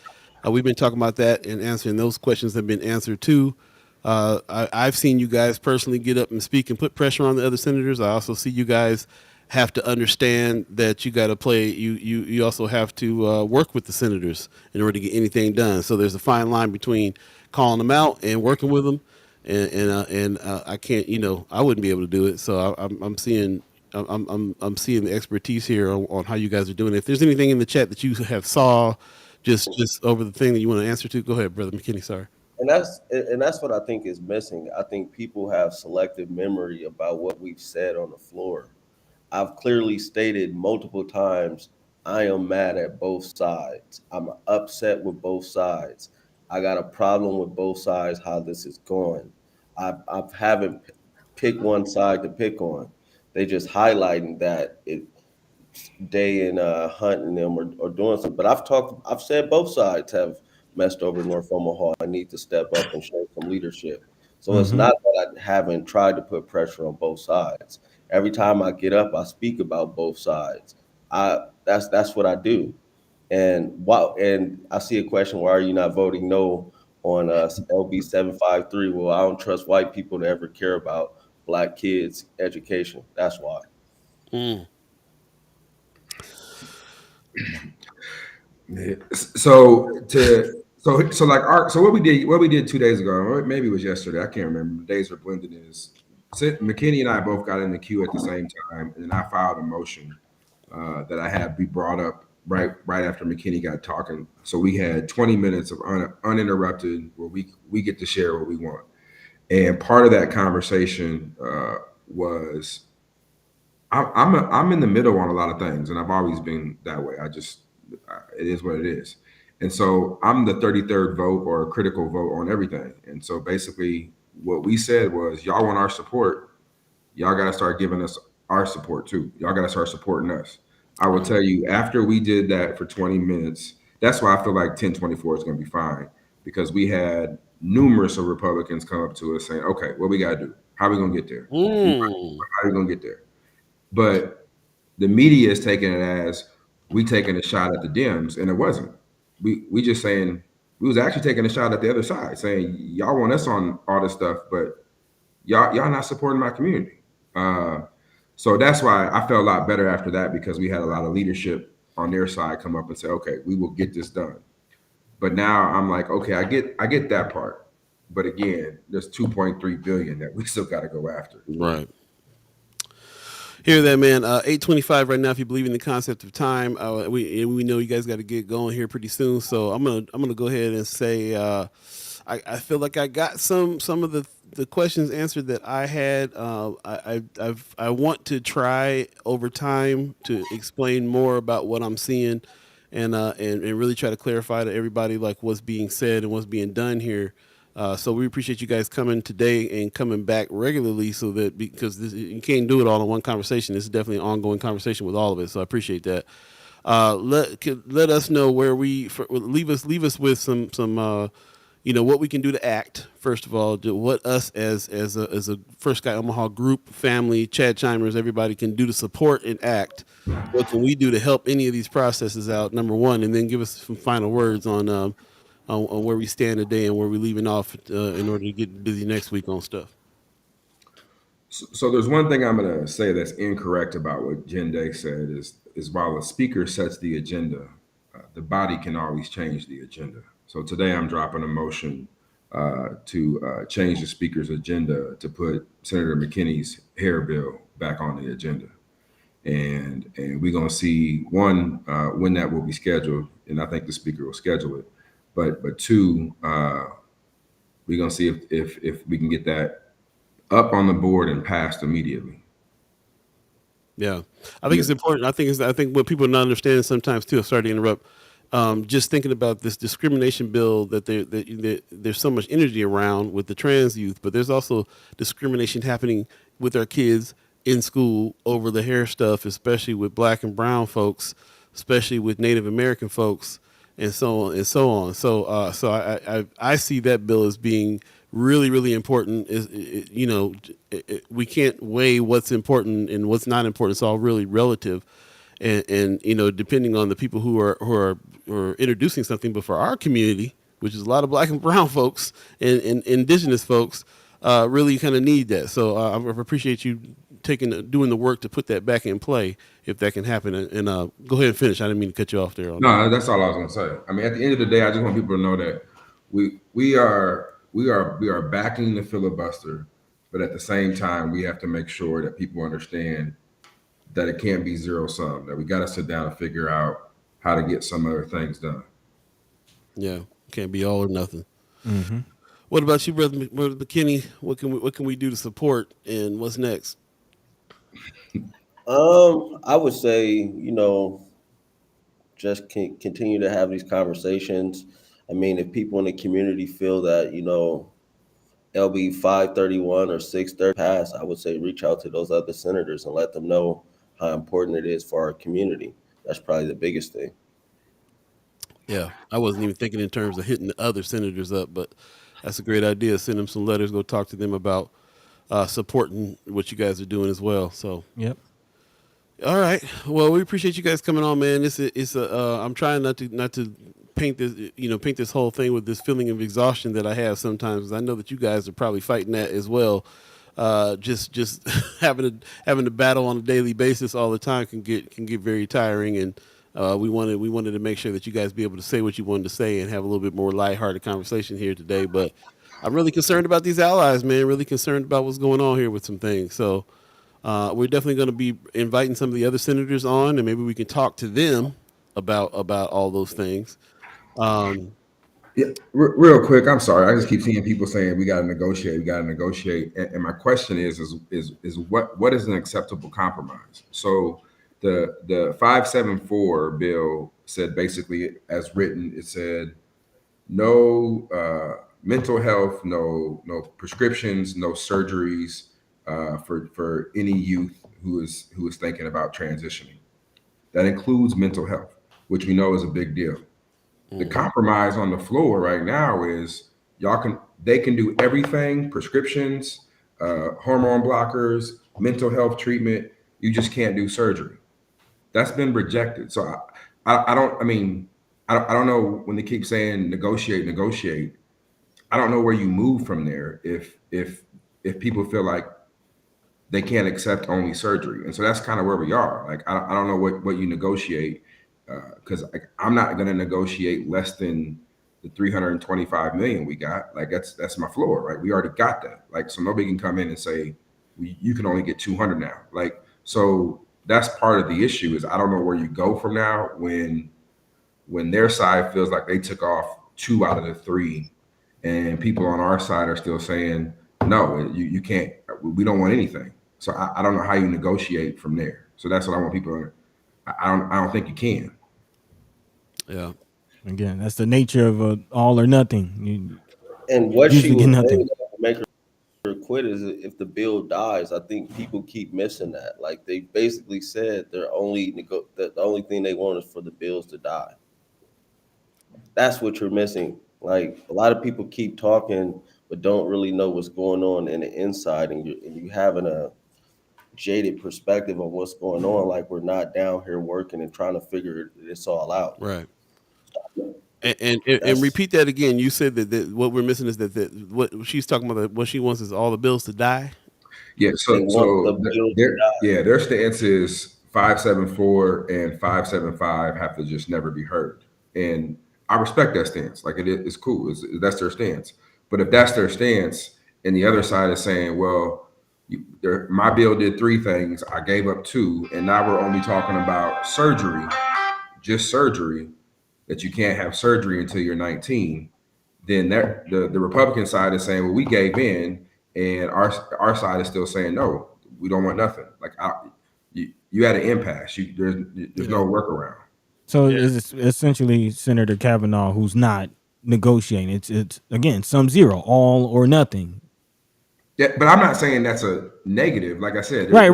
We've been talking about that and answering those questions have been answered too. I've seen you guys personally get up and speak and put pressure on the other senators. I also see you guys have to understand that you got to play. You also have to work with the senators in order to get anything done. So there's a fine line between calling them out and working with them. And I can't, I wouldn't be able to do it. So I'm seeing the expertise here on how you guys are doing it. If there's anything in the chat that you have saw just over the thing that you want to answer to, go ahead, Brother McKinney. Sorry. And that's what I think is missing. I think people have selective memory about what we've said on the floor. I've clearly stated multiple times, I am mad at both sides. I'm upset with both sides. I got a problem with both sides, how this is going. I haven't picked one side to pick on. They just highlighting that Day and Hunt and them are doing something. But I've said both sides have messed over North Omaha. I need to step up and show some leadership. So It's not that I haven't tried to put pressure on both sides. Every time I get up, I speak about both sides. That's what I do. And I see a question, why are you not voting no on LB 753? Well, I don't trust white people to ever care about black kids' education. That's why. So what we did 2 days ago, or maybe it was yesterday, I can't remember. The days are blended. McKinney and I both got in the queue at the same time, and then I filed a motion that I had be brought up right after McKinney got talking. So we had 20 minutes of uninterrupted where we get to share what we want. And part of that conversation was I'm in the middle on a lot of things, and I've always been that way. It is what it is. And so I'm the 33rd vote or a critical vote on everything. And so basically what we said was, y'all want our support, y'all got to start giving us our support too. Y'all got to start supporting us. I will tell you, after we did that for 20 minutes, that's why I feel like 1024 is going to be fine, because we had numerous of Republicans come up to us saying, okay, what we got to do? How are we going to get there? How are we going to get there? But the media is taking it as we taking a shot at the Dems, and it wasn't. We just saying, we was actually taking a shot at the other side, saying y'all want us on all this stuff, but y'all not supporting my community. So that's why I felt a lot better after that, because we had a lot of leadership on their side come up and say, okay, we will get this done. But now I'm like, okay, I get that part. But again, there's 2.3 billion that we still got to go after. Right. Hear that, man. 8:25 right now. If you believe in the concept of time, we know you guys got to get going here pretty soon. So I'm gonna go ahead and say I feel like I got some of the questions answered that I had. I want to try over time to explain more about what I'm seeing, and really try to clarify to everybody like what's being said and what's being done here. So we appreciate you guys coming today and coming back regularly, so that because you can't do it all in one conversation. This is definitely an ongoing conversation with all of it. So I appreciate that. Let us know where leave us with some what we can do to act. First of all, what us as a First Sky Omaha group, family, Chad Chimers, everybody can do to support and act. What can we do to help any of these processes out? Number one, and then give us some final words on where we stand today and where we're leaving off in order to get busy next week on stuff. So there's one thing I'm going to say that's incorrect about what Jen Day said is while the speaker sets the agenda, the body can always change the agenda. So today I'm dropping a motion to change the speaker's agenda to put Senator McKinney's hair bill back on the agenda. And we're going to see when that will be scheduled. And I think the speaker will schedule it. but two, we're gonna see if we can get that up on the board and passed immediately. Yeah, I think it's important. I think what people not understand sometimes too. Sorry to interrupt. Just thinking about this discrimination bill that there's so much energy around with the trans youth, but there's also discrimination happening with our kids in school over the hair stuff, especially with Black and brown folks, especially with Native American folks, and so on and so on. So I see that bill as being really, really important. We can't weigh what's important and what's not important. It's all really relative, and depending on the people who are introducing something. But for our community, which is a lot of Black and brown folks and indigenous folks, really kind of need that. So I appreciate you doing the work to put that back in play if that can happen. And go ahead and finish. I didn't mean to cut you off there. No, that's all I was going to say. I mean, at the end of the day, I just want people to know that we are backing the filibuster, but at the same time, we have to make sure that people understand that it can't be zero sum. That we got to sit down and figure out how to get some other things done. Yeah, can't be all or nothing. Mm-hmm. What about you, brother McKinney? What can we do to support, and what's next? I would say, just continue to have these conversations. I mean, if people in the community feel that, LB 531 or 630 pass, I would say reach out to those other senators and let them know how important it is for our community. That's probably the biggest thing. Yeah, I wasn't even thinking in terms of hitting the other senators up, but that's a great idea. Send them some letters, go talk to them about supporting what you guys are doing as well. So, yep. All right. Well, we appreciate you guys coming on, man. I'm trying not to paint this whole thing with this feeling of exhaustion that I have sometimes, because I know that you guys are probably fighting that as well. Just having to battle on a daily basis all the time can get very tiring, and we wanted to make sure that you guys be able to say what you wanted to say and have a little bit more lighthearted conversation here today. But I'm really concerned about these allies, man. Really concerned about what's going on here with some things. So. We're definitely going to be inviting some of the other senators on, and maybe we can talk to them about all those things. Yeah, real quick. I'm sorry. I just keep seeing people saying we got to negotiate. And my question is what is an acceptable compromise? So the 574 bill said basically, as written, it said no mental health, no prescriptions, no surgeries. For any youth who is thinking about transitioning. That includes mental health, which we know is a big deal. Mm-hmm. The compromise on the floor right now is they can do everything: prescriptions, hormone blockers, mental health treatment. You just can't do surgery. That's been rejected. So I don't know when they keep saying negotiate. I don't know where you move from there if people feel like they can't accept only surgery. And so that's kind of where we are. Like, I don't know what you negotiate, because I'm not going to negotiate less than the 325 million we got. Like, that's my floor, right? We already got that. Like, so nobody can come in and say, you can only get 200 now. Like, so that's part of the issue is I don't know where you go from now when their side feels like they took off 2 out of the 3 and people on our side are still saying, no, you can't, we don't want anything. So I don't know how you negotiate from there. So that's what I want people to. I don't think you can. Yeah. Again, that's the nature of all or nothing. And what she was saying to make her quit is if the bill dies. I think people keep missing that. Like, they basically said the only thing they want is for the bills to die. That's what you're missing. Like, a lot of people keep talking but don't really know what's going on in the inside, and you having a jaded perspective on what's going on, like we're not down here working and trying to figure this all out. Right. And repeat that again. You said that what we're missing is that what she's talking about, what she wants is all the bills to die. Yeah. So their stance is 574 and 575 have to just never be heard. And I respect that stance. Like, it's cool. That's their stance. But if that's their stance and the other side is saying, well, my bill did 3 things, I gave up 2, and now we're only talking about surgery, just surgery, that you can't have surgery until you're 19, then that the Republican side is saying, well, we gave in, and our side is still saying, no, we don't want nothing. Like you had an impasse. There's no workaround. So it's essentially Senator Kavanaugh who's not negotiating. It's again some zero, all or nothing. Yeah, but I'm not saying that's a negative. Like I said, Right.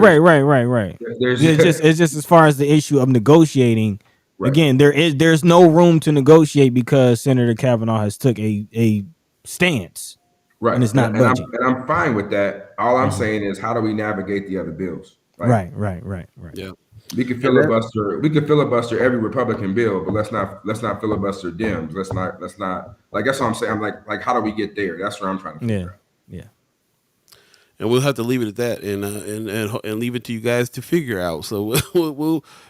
There's It's just as far as the issue of negotiating. Right. Again, there's no room to negotiate because Senator Kavanaugh has took a stance, right, and it's not budging. And I'm fine with that. All I'm saying is, how do we navigate the other bills? Right. Yeah. We could filibuster. We could filibuster every Republican bill, but let's not filibuster Dems. Let's not like that's what I'm saying. I'm like how do we get there? That's what I'm trying to figure out. Yeah. And we'll have to leave it at that, and leave it to you guys to figure out. So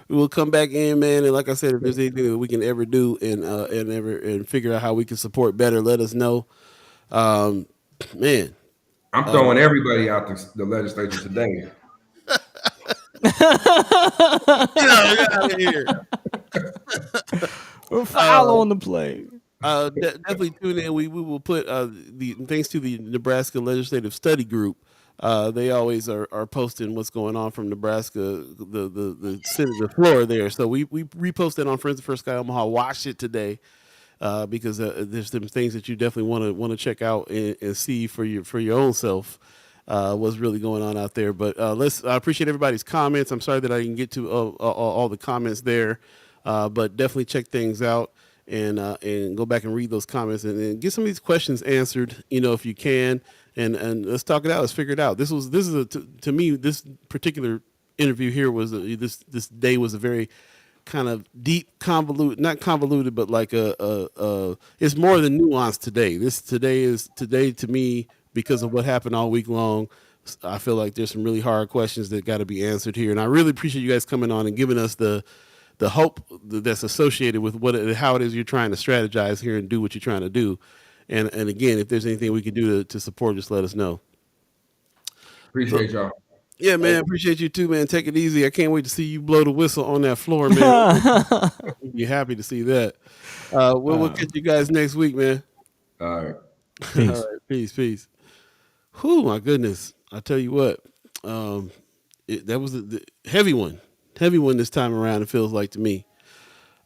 we'll come back in, man. And like I said, if there's anything that we can ever do and figure out how we can support better, let us know. Man, I'm throwing everybody out the legislature today. Get out of here. We're foul on the play. Definitely tune in. We will put thanks to the Nebraska Legislative Study Group. They always are posting what's going on from Nebraska, the senator floor there. So we reposted on Friends of First Sky Omaha. Watch it today because there's some things that you definitely want to check out and see for your own self. What's really going on out there? But I appreciate everybody's comments. I'm sorry that I didn't get to all the comments there, but definitely check things out. And go back and read those comments and get some of these questions answered, if you can, and let's talk it out. Let's figure it out. This is to me, this particular interview here was this day was a very kind of deep, not convoluted, but like it's more than nuanced today. Today to me, because of what happened all week long, I feel like there's some really hard questions that got to be answered here. And I really appreciate you guys coming on and giving us the hope that's associated with how it is you're trying to strategize here and do what you're trying to do. And again, if there's anything we can do to support, just let us know. Appreciate y'all. Yeah, man. Appreciate you too, man. Take it easy. I can't wait to see you blow the whistle on that floor, man. Be happy to see that. We'll catch you guys next week, man. All right. Peace. All right. Peace. Whew, my goodness. I tell you what, that was the heavy one. Heavy one this time around, it feels like to me.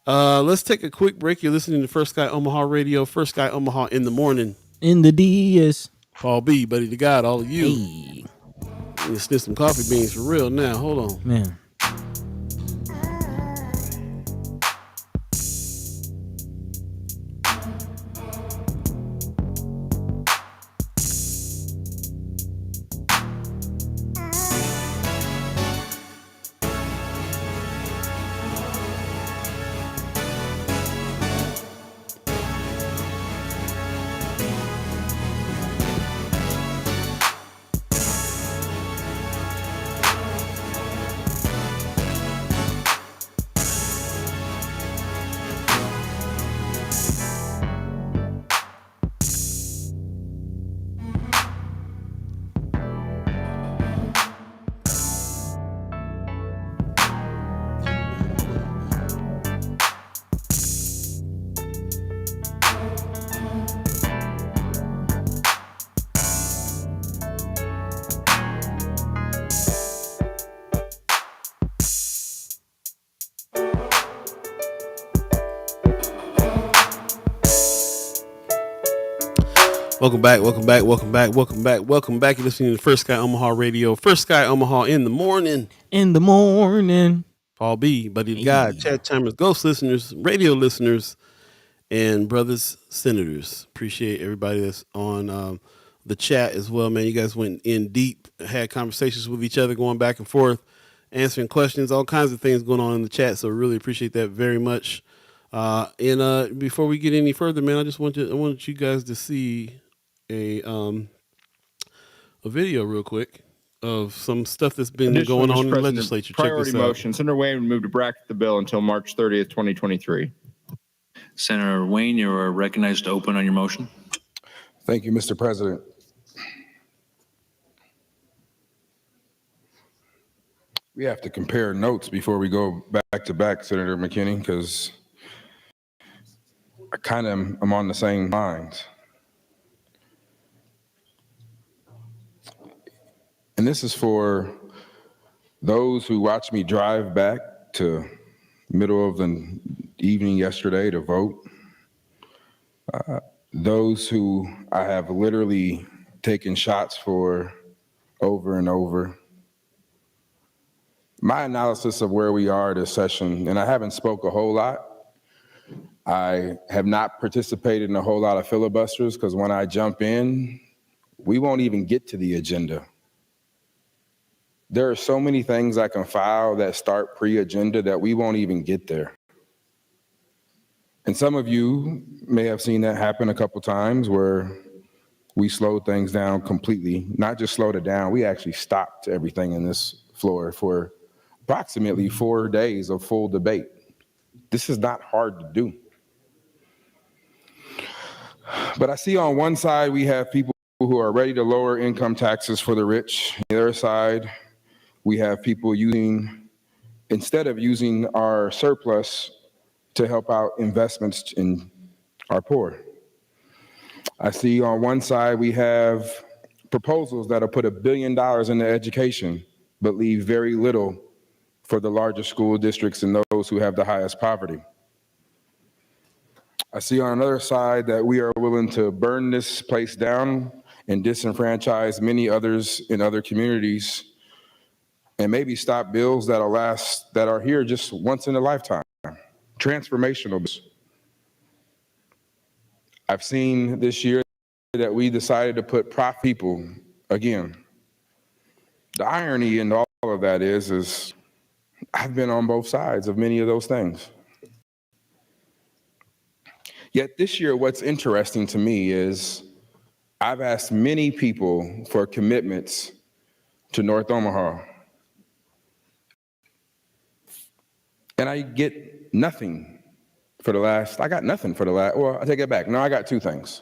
Let's take a quick break. You're listening to First Sky Omaha Radio, First Sky Omaha in the morning. In the DS. Paul B, Buddi3 Da Gawd, all of you. Hey. You sniff some coffee beans for real now. Hold on. Man. Welcome back. You're listening to First Sky Omaha Radio, First Sky Omaha in the morning. Paul B, Buddi3 Da Gawd, chat timers, ghost listeners, radio listeners, and brothers senators. Appreciate everybody that's on the chat as well, man. You guys went in deep, had conversations with each other, going back and forth, answering questions, all kinds of things going on in the chat. So really appreciate that very much. And before we get any further, man, I want you guys to see a video real quick of some stuff that's been going on in the legislature. Priority motions underway and move to bracket the bill until March 30th, 2023. Senator Wayne, you are recognized to open on your motion. Thank you, Mr. President. We have to compare notes before we go back to back, Senator McKinney, because I kind of am on the same lines. And this is for those who watched me drive back to middle of the evening yesterday to vote. Those who I have literally taken shots for over and over. My analysis of where we are this session, and I haven't spoke a whole lot. I have not participated in a whole lot of filibusters because when I jump in, we won't even get to the agenda. There are so many things I can file that start pre-agenda that we won't even get there. And some of you may have seen that happen a couple times where we slowed things down completely, not just slowed it down, we actually stopped everything in this floor for approximately 4 days of full debate. This is not hard to do. But I see on one side, we have people who are ready to lower income taxes for the rich. On the other side, we have people instead of using our surplus to help out investments in our poor. I see on one side, we have proposals that'll put $1 billion into education, but leave very little for the largest school districts and those who have the highest poverty. I see on another side that we are willing to burn this place down and disenfranchise many others in other communities and maybe stop bills that are here just once in a lifetime, transformational bills. I've seen this year that we decided to put profit people again. The irony in all of that is I've been on both sides of many of those things. Yet this year, what's interesting to me is I've asked many people for commitments to North Omaha. And I get nothing for the last, well, I take it back. No, I got two things.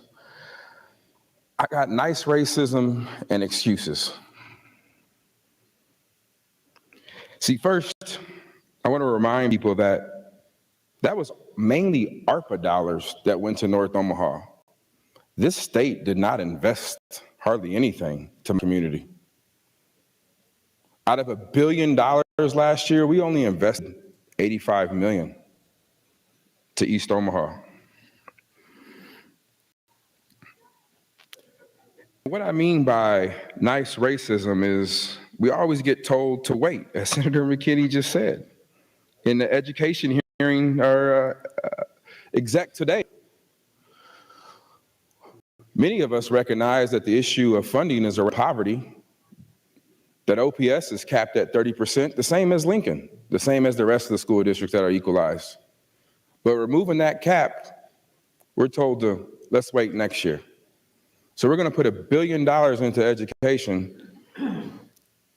I got nice racism and excuses. See, first, I want to remind people that was mainly ARPA dollars that went to North Omaha. This state did not invest hardly anything to the community. Out of $1 billion last year, we only invested $85 million to East Omaha. What I mean by nice racism is we always get told to wait, as Senator McKinney just said. In the education hearing, our exec today, many of us recognize that the issue of funding is around poverty, that OPS is capped at 30%, the same as Lincoln, the same as the rest of the school districts that are equalized. But removing that cap, we're told to, let's wait next year. So we're gonna put $1 billion into education,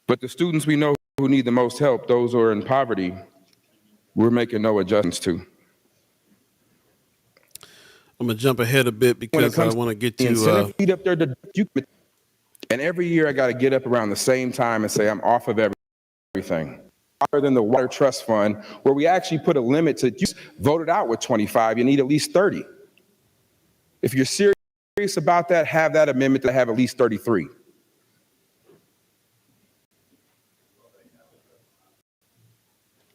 but the students we know who need the most help, those who are in poverty, we're making no adjustments to. I'm gonna jump ahead a bit because I want to get to up there and every year I got to get up around the same time and say I'm off of everything. Other than the Water Trust Fund, where we actually put a limit to, you voted out with 25, you need at least 30. If you're serious about that, have that amendment to have at least 33.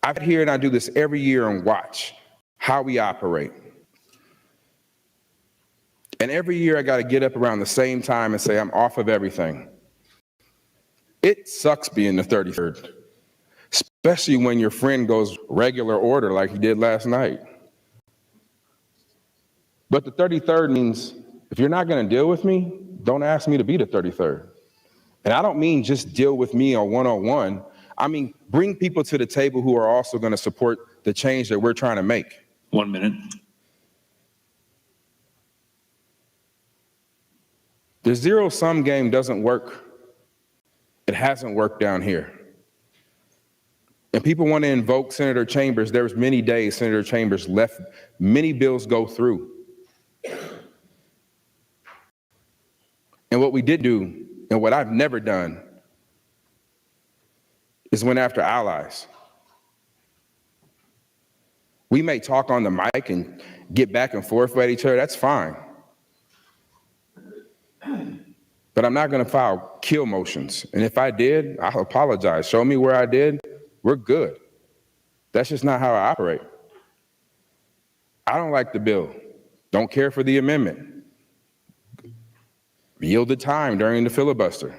I sit here and I do this every year and watch how we operate. And every year I got to get up around the same time and say I'm off of everything. It sucks being the 33rd, especially when your friend goes regular order like he did last night. But the 33rd means if you're not going to deal with me, don't ask me to be the 33rd. And I don't mean just deal with me on one-on-one. I mean, bring people to the table who are also going to support the change that we're trying to make. 1 minute. The zero-sum game doesn't work. It hasn't worked down here. And people want to invoke Senator Chambers. There was many days Senator Chambers left many bills go through. And what we did do, and what I've never done, is went after allies. We may talk on the mic and get back and forth with each other, that's fine. But I'm not going to file kill motions. And if I did, I'll apologize. Show me where I did. We're good. That's just not how I operate. I don't like the bill. Don't care for the amendment. Yielded time during the filibuster.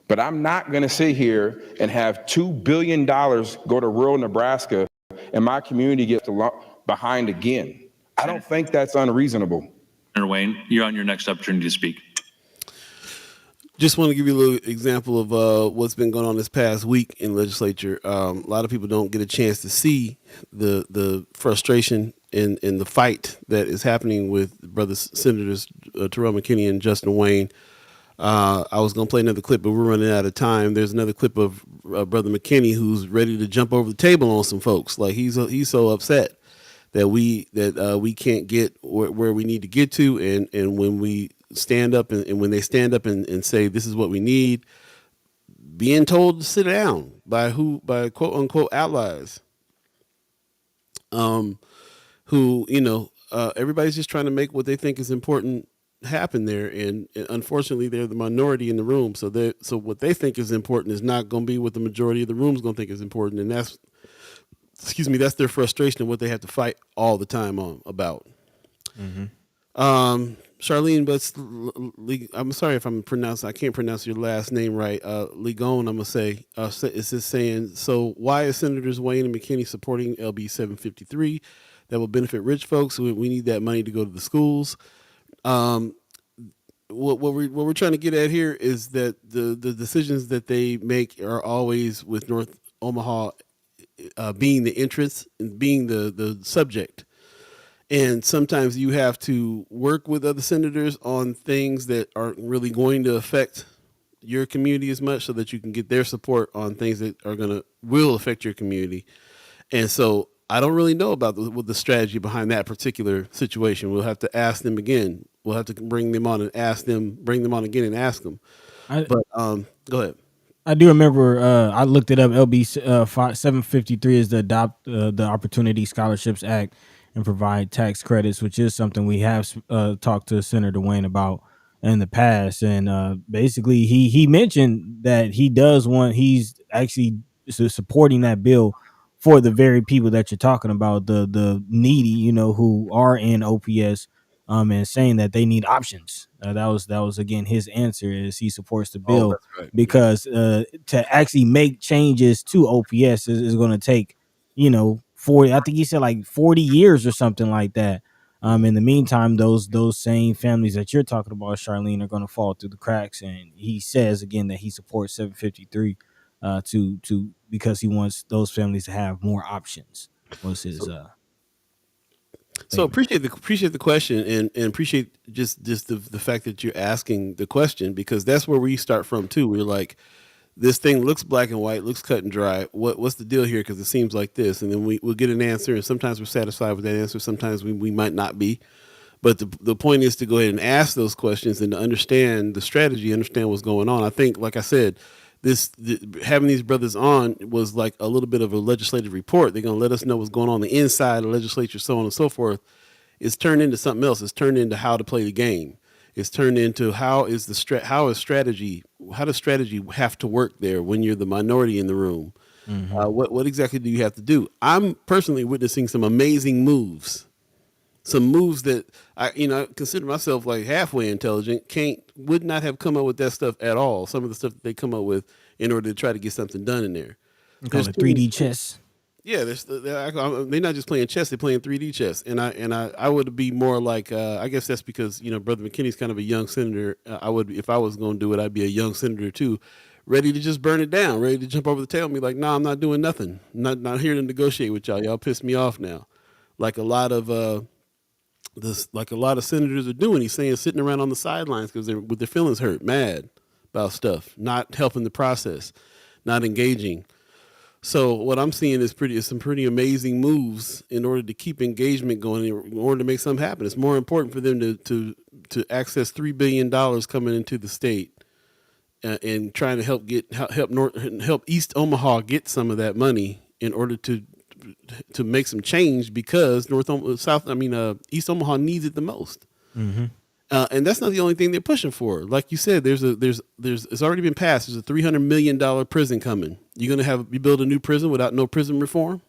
But I'm not going to sit here and have $2 billion go to rural Nebraska and my community gets behind again. I don't think that's unreasonable. Senator Wayne, you're on your next opportunity to speak. Just want to give you a little example of what's been going on this past week in legislature. A lot of people don't get a chance to see the frustration and the fight that is happening with brothers Senators Terrell, McKinney, and Justin Wayne. I was going to play another clip, but we're running out of time. There's another clip of Brother McKinney who's ready to jump over the table on some folks. Like he's so upset that we can't get where we need to get to, and when we stand up and when they stand up and say this is what we need, being told to sit down by quote unquote allies, who everybody's just trying to make what they think is important happen there, and unfortunately they're the minority in the room, so what they think is important is not going to be what the majority of the room is going to think is important, and that's their frustration of what they have to fight all the time about. Mm-hmm. Charlene, but I'm sorry if I can't pronounce your last name right. Ligon, I'm gonna say, is this saying, so why is Senators Wayne and McKinney supporting LB 753 that will benefit rich folks? We need that money to go to the schools. What we're trying to get at here is that the decisions that they make are always with North Omaha being the interest and being the subject. And sometimes you have to work with other senators on things that aren't really going to affect your community as much, so that you can get their support on things that will affect your community. And so I don't really know about the strategy behind that particular situation. We'll have to ask them again. We'll have to bring them on and bring them on again and ask them. Go ahead. I do remember, I looked it up. LB 753 is the Opportunity Scholarships Act and provide tax credits, which is something we have talked to Senator Wayne about in the past. And basically, he mentioned that he's actually supporting that bill for the very people that you're talking about, the needy, who are in OPS, and saying that they need options. That was again his answer, is he supports the bill because to actually make changes to OPS is going to take 40. I think he said like 40 years or something like that. In the meantime, those same families that you're talking about, Charlene, are going to fall through the cracks. And he says again that he supports 753 because he wants those families to have more options. Was his So appreciate the question and appreciate just the fact that you're asking the question, because that's where we start from too. We're like, this thing looks black and white, looks cut and dry. What's the deal here? Because it seems like this, and then we'll get an answer, and sometimes we're satisfied with that answer. Sometimes we might not be. But the point is to go ahead and ask those questions and to understand the strategy, understand what's going on. I think, like I said, having these brothers on was like a little bit of a legislative report. They're going to let us know what's going on the inside of the legislature, so on and so forth. It's turned into something else. It's turned into how to play the game. It's turned into how does strategy have to work there when you're the minority in the room? Mm-hmm. What exactly do you have to do? I'm personally witnessing some amazing moves. Some moves that I consider myself like halfway intelligent, would not have come up with that stuff at all. Some of the stuff that they come up with in order to try to get something done in there. Call it 3D chess. Yeah, they're not just playing chess; they're playing 3D chess. And I would be more like, I guess that's because Brother McKinney's kind of a young senator. If I was going to do it, I'd be a young senator too, ready to just burn it down, ready to jump over the table and be like, "No, I'm not doing nothing. Not here to negotiate with y'all. Y'all piss me off now." Like a lot of senators are doing. He's saying sitting around on the sidelines because with their feelings hurt, mad about stuff, not helping the process, not engaging. So what I'm seeing is some pretty amazing moves in order to keep engagement going, in order to make something happen. It's more important for them to access $3 billion coming into the state and trying to help East Omaha get some of that money in order to to make some change because East Omaha needs it the most. Mm-hmm. And that's not the only thing they're pushing for. Like you said, there's it's already been passed. There's a $300 million prison coming. You build a new prison without no prison reform?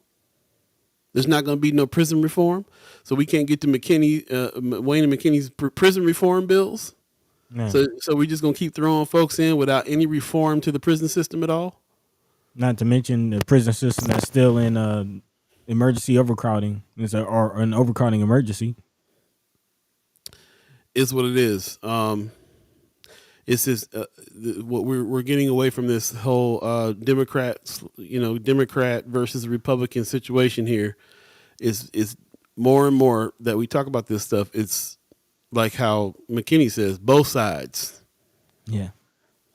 There's not going to be no prison reform. So we can't get to Wayne and McKinney's prison reform bills. Yeah. So we're just going to keep throwing folks in without any reform to the prison system at all? Not to mention the prison system that's still in emergency overcrowding. Or an overcrowding emergency. Is what it is. It's just what we're getting away from this whole Democrat versus Republican situation here. Is more and more that we talk about this stuff. It's like how McKinney says, both sides. Yeah.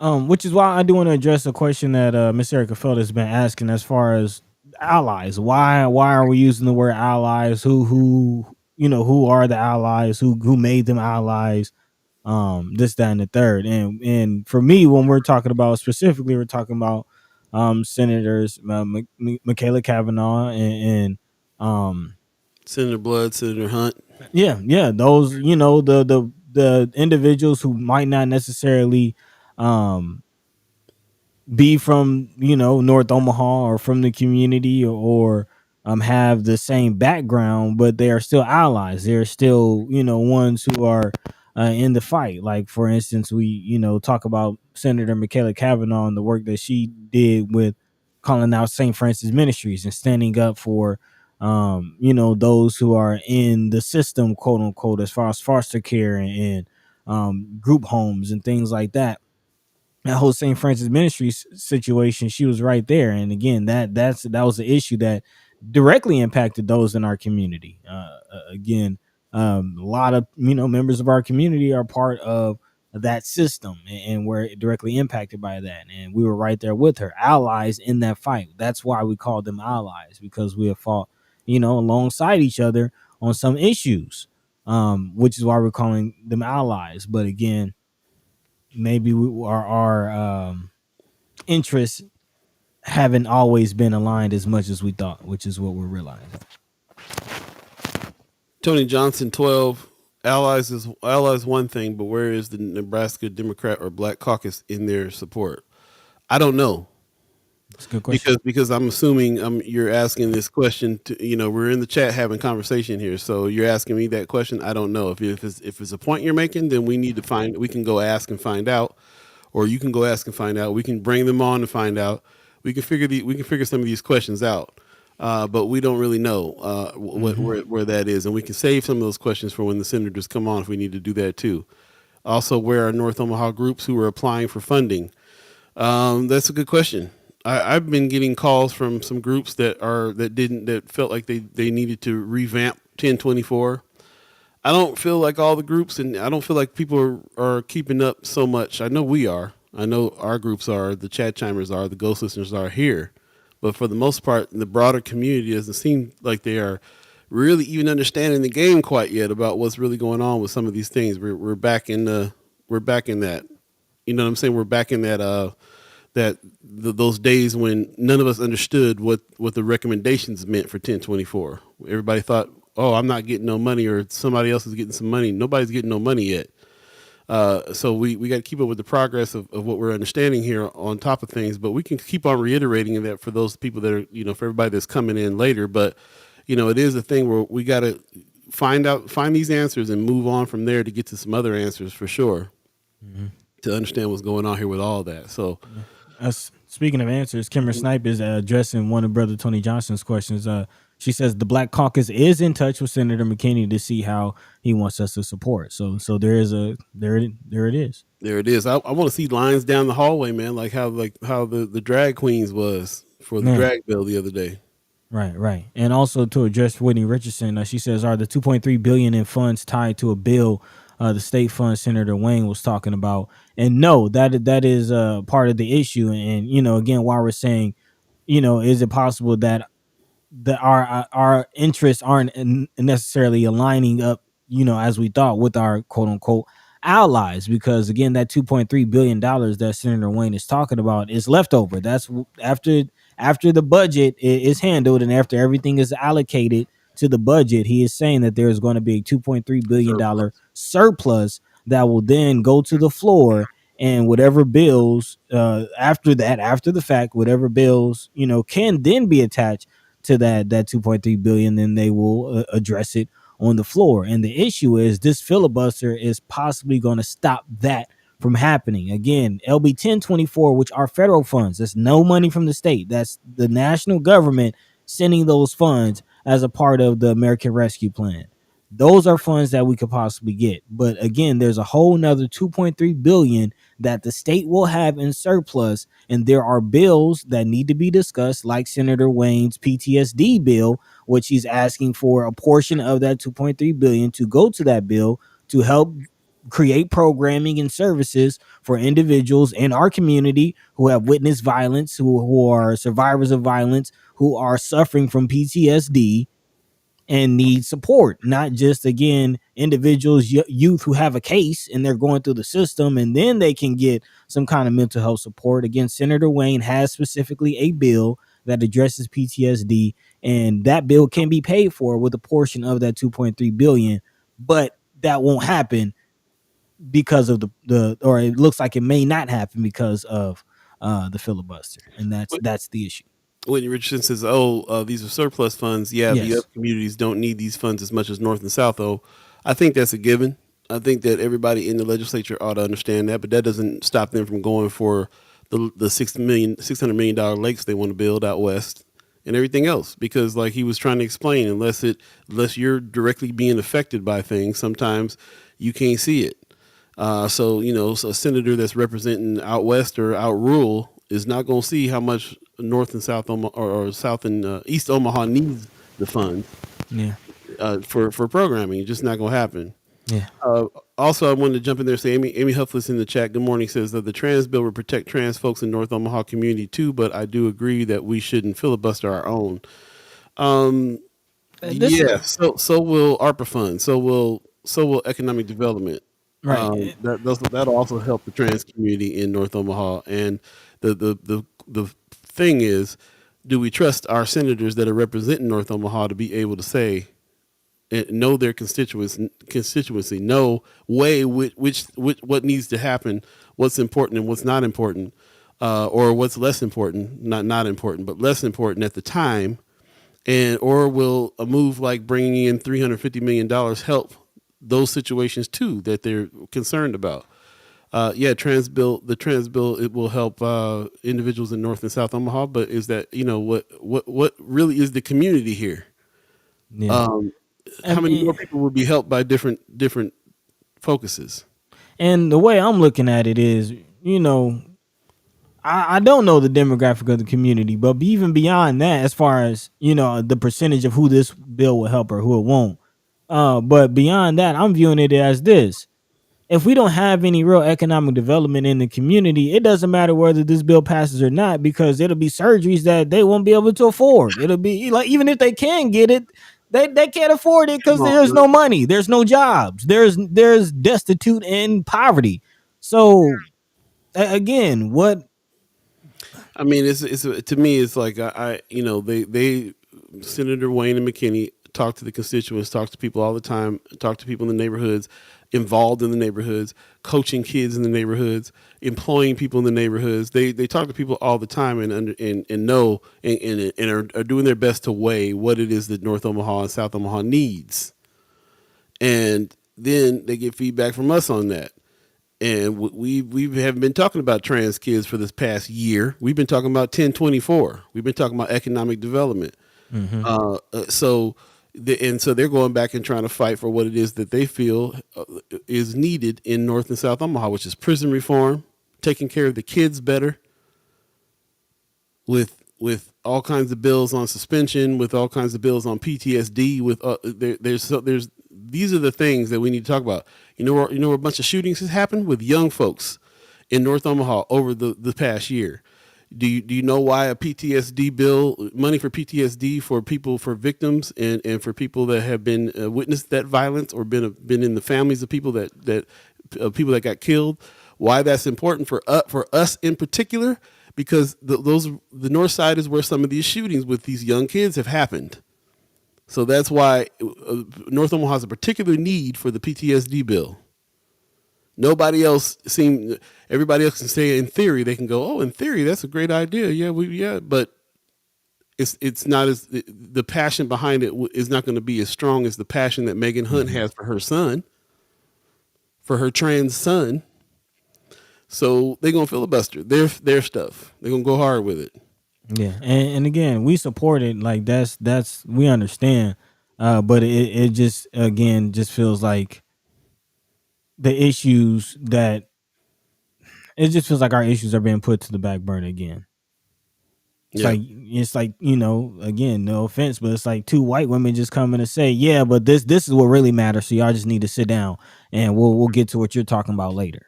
Which is why I do want to address a question that Miss Erica Feld has been asking as far as allies. Why are we using the word allies? Who are the allies? Who made them allies? This, that, and the third. And for me, when we're talking about specifically, we're talking about Senators Michaela Cavanaugh and Senator Blood, Senator Hunt. Yeah. Those, the individuals who might not necessarily be from North Omaha or from the community or have the same background, but they are still allies. They're still ones who are in the fight. Like, for instance, we talk about Senator Michaela Cavanaugh and the work that she did with calling out St. Francis Ministries and standing up for those who are in the system, quote unquote, as far as foster care and group homes and things like that. That whole St. Francis Ministries situation, she was right there. And again, that was the issue that directly impacted those in our community. A lot of members of our community are part of that system and were directly impacted by that. And we were right there with her, allies in that fight. That's why we called them allies, because we have fought alongside each other on some issues, which is why we're calling them allies. But again, maybe our interests haven't always been aligned as much as we thought, which is what we're realizing. Tony Johnson, 12. Allies one thing, but where is the Nebraska Democrat or Black Caucus in their support? I don't know. That's a good question. Because I'm assuming you're asking this question to, we're in the chat having conversation here. So you're asking me that question. I don't know if it's a point you're making, then we can go ask and find out, or you can go ask and find out. We can bring them on and find out. We can figure some of these questions out. But we don't really know where that is. And we can save some of those questions for when the senators come on if we need to do that too. Also, where are North Omaha groups who are applying for funding? That's a good question. I've been getting calls from some groups that felt like they needed to revamp 1024. I don't feel like all the groups, and I don't feel like people are keeping up so much. I know we are. I know our groups are, the chat chimers are, the ghost listeners are here. But for the most part, the broader community doesn't seem like they are really even understanding the game quite yet about what's really going on with some of these things. We're back in that. You know what I'm saying? We're back in that those days when none of us understood what the recommendations meant for 1024. Everybody thought, oh, I'm not getting no money, or somebody else is getting some money. Nobody's getting no money yet. So we got to keep up with the progress of what we're understanding here on top of things, but we can keep on reiterating that for those people that are, for everybody that's coming in later. But, it is a thing where we got to find these answers and move on from there to get to some other answers for sure, to understand what's going on here with all that. So speaking of answers, Kimmer Snipe is addressing one of Brother Tony Johnson's questions. She says the Black Caucus is in touch with Senator McKinney to see how he wants us to support. So there it is. There it is. I want to see lines down the hallway, man, like how the drag queens was for the drag bill the other day. Right. And also to address Whitney Richardson, she says, are the $2.3 billion in funds tied to a bill the state fund Senator Wayne was talking about? And no, that is part of the issue. And again, while we're saying, is it possible that our interests aren't necessarily aligning up, as we thought with our quote unquote allies? Because again, that $2.3 billion that Senator Wayne is talking about is leftover. That's after after the budget is handled and after everything is allocated to the budget, he is saying that there is going to be a $2.3 billion surplus that will then go to the floor, and whatever bills after that, after the fact, whatever bills, can then be attached to that 2.3 billion, then they will address it on the floor. And the issue is this filibuster is possibly going to stop that from happening. Again, LB 1024, which are federal funds, that's no money from the state, that's the national government sending those funds as a part of the American Rescue Plan. Those are funds that we could possibly get. But again, there's a whole nother 2.3 billion that the state will have in surplus. And there are bills that need to be discussed, like Senator Wayne's PTSD bill, which he's asking for a portion of that 2.3 billion to go to that bill to help create programming and services for individuals in our community who have witnessed violence, who are survivors of violence, who are suffering from PTSD and need support. Not just, again, individuals, youth who have a case and they're going through the system and then they can get some kind of mental health support. Again, Senator Wayne has specifically a bill that addresses PTSD, and that bill can be paid for with a portion of that 2.3 billion, but that won't happen because of or it looks like it may not happen because of the filibuster, and that's the issue. Whitney Richardson says, these are surplus funds. Yeah, Yes. the other communities don't need these funds as much as North and South, though. I think that's a given. I think that everybody in the legislature ought to understand that, but that doesn't stop them from going for the $600 million lakes they want to build out west and everything else. Because like he was trying to explain, unless you're directly being affected by things, sometimes you can't see it. So a senator that's representing out west or out rural is not going to see how much North and South Omaha or South and East Omaha needs the funds. Yeah. For programming. It's just not going to happen. Yeah. Also, I wanted to jump in there and say Amy Huffless in the chat, good morning, says that the trans bill would protect trans folks in North Omaha community too, but I do agree that we shouldn't filibuster our own. So will ARPA funds. So will economic development. Right. That'll also help the trans community in North Omaha. And the thing is, do we trust our senators that are representing North Omaha to be able to say, know their constituency, know what needs to happen, what's important and what's not important, or what's less important, not important, but less important at the time, or will a move like bringing in $350 million help those situations too that they're concerned about? The trans bill, it will help individuals in North and South Omaha, but is that, what really is the community here? Yeah. How many more people would be helped by different focuses? And the way I'm looking at it is, I don't know the demographic of the community, but even beyond that, as far as, the percentage of who this bill will help or who it won't. But beyond that, I'm viewing it as this. If we don't have any real economic development in the community, it doesn't matter whether this bill passes or not, because it'll be surgeries that they won't be able to afford. It'll be like, even if they can get it, they can't afford it because there's no money, there's no jobs, there's destitute and poverty. So again, what I mean, it's to me, it's like they Senator Wayne and McKinney talk to the constituents, talk to people all the time, talk to people in the neighborhoods, involved in the neighborhoods, coaching kids in the neighborhoods, employing people in the neighborhoods. They talk to people all the time and know and are doing their best to weigh what it is that North Omaha and South Omaha needs. And then they get feedback from us on that. And we have been talking about trans kids for this past year. We've been talking about 1024. We've been talking about economic development. Mm-hmm. So they're going back and trying to fight for what it is that they feel is needed in North and South Omaha, which is prison reform, taking care of the kids better, with all kinds of bills on suspension, with all kinds of bills on PTSD. With these are the things that we need to talk about. You know where a bunch of shootings has happened with young folks in North Omaha over the past year. Do you know why a PTSD bill, money for PTSD for people, for victims and for people that have been witnessed that violence or been in the families of people that people that got killed? Why that's important for us in particular? because the north side is where some of these shootings with these young kids have happened. So that's why North Omaha has a particular need for the PTSD bill. Everybody else can say in theory, they can go, oh, in theory, that's a great idea. Yeah, but it's not as, the passion behind it is not going to be as strong as the passion that Megan Hunt has for her son, for her trans son. So they're going to filibuster their stuff. They're going to go hard with it. Yeah. And again, we support it. Like that's, we understand. But it just, again, just feels like the issues that, it just feels like our issues are being put to the back burner again. It's like, you know, again, no offense, but it's like two white women just coming to say, yeah, but this is what really matters. So y'all just need to sit down and we'll get to what you're talking about later.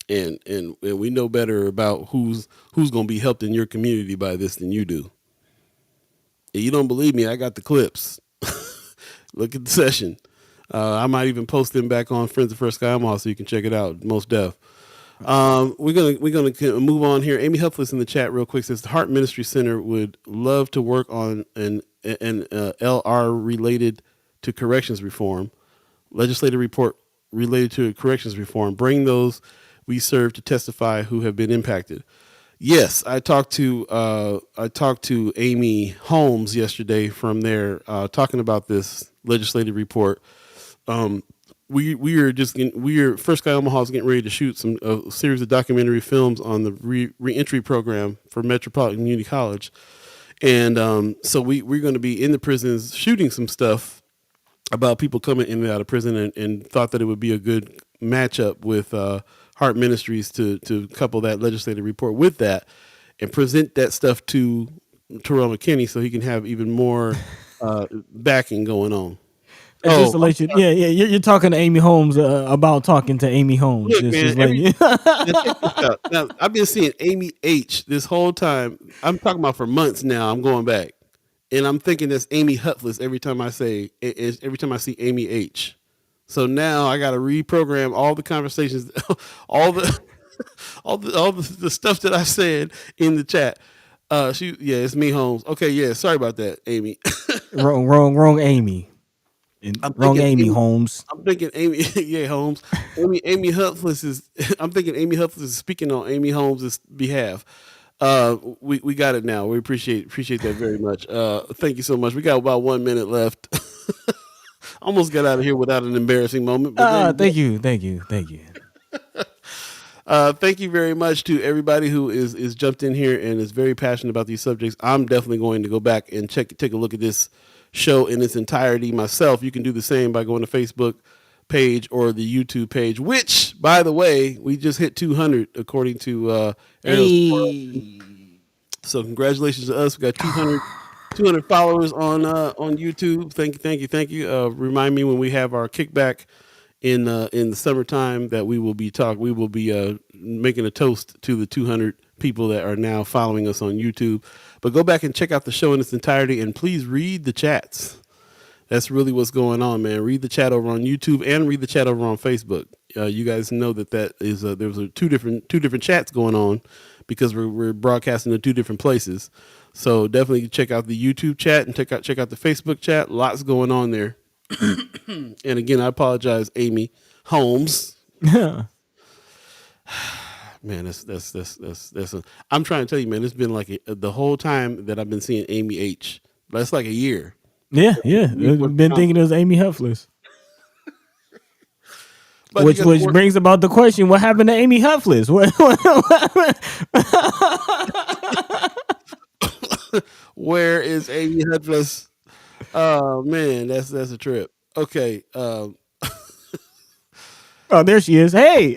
And we know better about who's going to be helped in your community by this than you do. And you don't believe me, I got the clips. Look at the session. I might even post them back on Friends of First Sky Omaha so you can check it out. Most def. We're gonna move on here. Amy Huffless in the chat real quick says the Heart Ministry Center would love to work on an LR related to corrections reform, legislative report related to corrections reform. Bring those we serve to testify who have been impacted. Yes, I talked to Amy Holmes yesterday from there talking about this legislative report. We are First Sky Omaha is getting ready to shoot a series of documentary films on the reentry program for Metropolitan Community College, and so we're going to be in the prisons shooting some stuff about people coming in and out of prison, and thought that it would be a good matchup with Heart Ministries to couple that legislative report with that and present that stuff to Terrell McKinney so he can have even more backing going on. Just to let you, you're talking to Amy Holmes about talking to Amy Holmes. Look, man, now, I've been seeing Amy H this whole time. I'm talking about for months now. I'm going back, and I'm thinking that's Amy Huffless every time I see Amy H. So now I got to reprogram all the conversations, all the stuff that I said in the chat. It's me, Holmes. Okay, yeah, sorry about that, Amy. wrong, Amy. Amy Holmes. I'm thinking Amy, Holmes. Amy Huffless is. I'm thinking Amy Huffless is speaking on Amy Holmes' behalf. We got it now. We appreciate that very much. Thank you so much. We got about 1 minute left. Almost got out of here without an embarrassing moment. But thank you. Thank you very much to everybody who is jumped in here and is very passionate about these subjects. I'm definitely going to go back and take a look at this show in its entirety myself. You can do the same by going to Facebook page or the YouTube page, which, by the way, we just hit 200 according to So congratulations to us. We got 200 followers on YouTube. Thank you. Remind me when we have our kickback in the summertime that we will be making a toast to the 200 people that are now following us on YouTube. But go back and check out the show in its entirety, and please read the chats. That's really what's going on, man. Read the chat over on YouTube and read the chat over on Facebook. You guys know that is there was two different chats going on because we're broadcasting to two different places. So definitely check out the YouTube chat and check out the Facebook chat. Lots going on there. And again, I apologize, Amy Holmes. Yeah. Man, I'm trying to tell you, man, it's been like the whole time that I've been seeing Amy H. That's like a year. Yeah. I've been thinking it was Amy Huffless. Which brings about the question, what happened to Amy Huffless? Where is Amy Huffless? Oh man, that's a trip. Okay. Oh, there she is. Hey.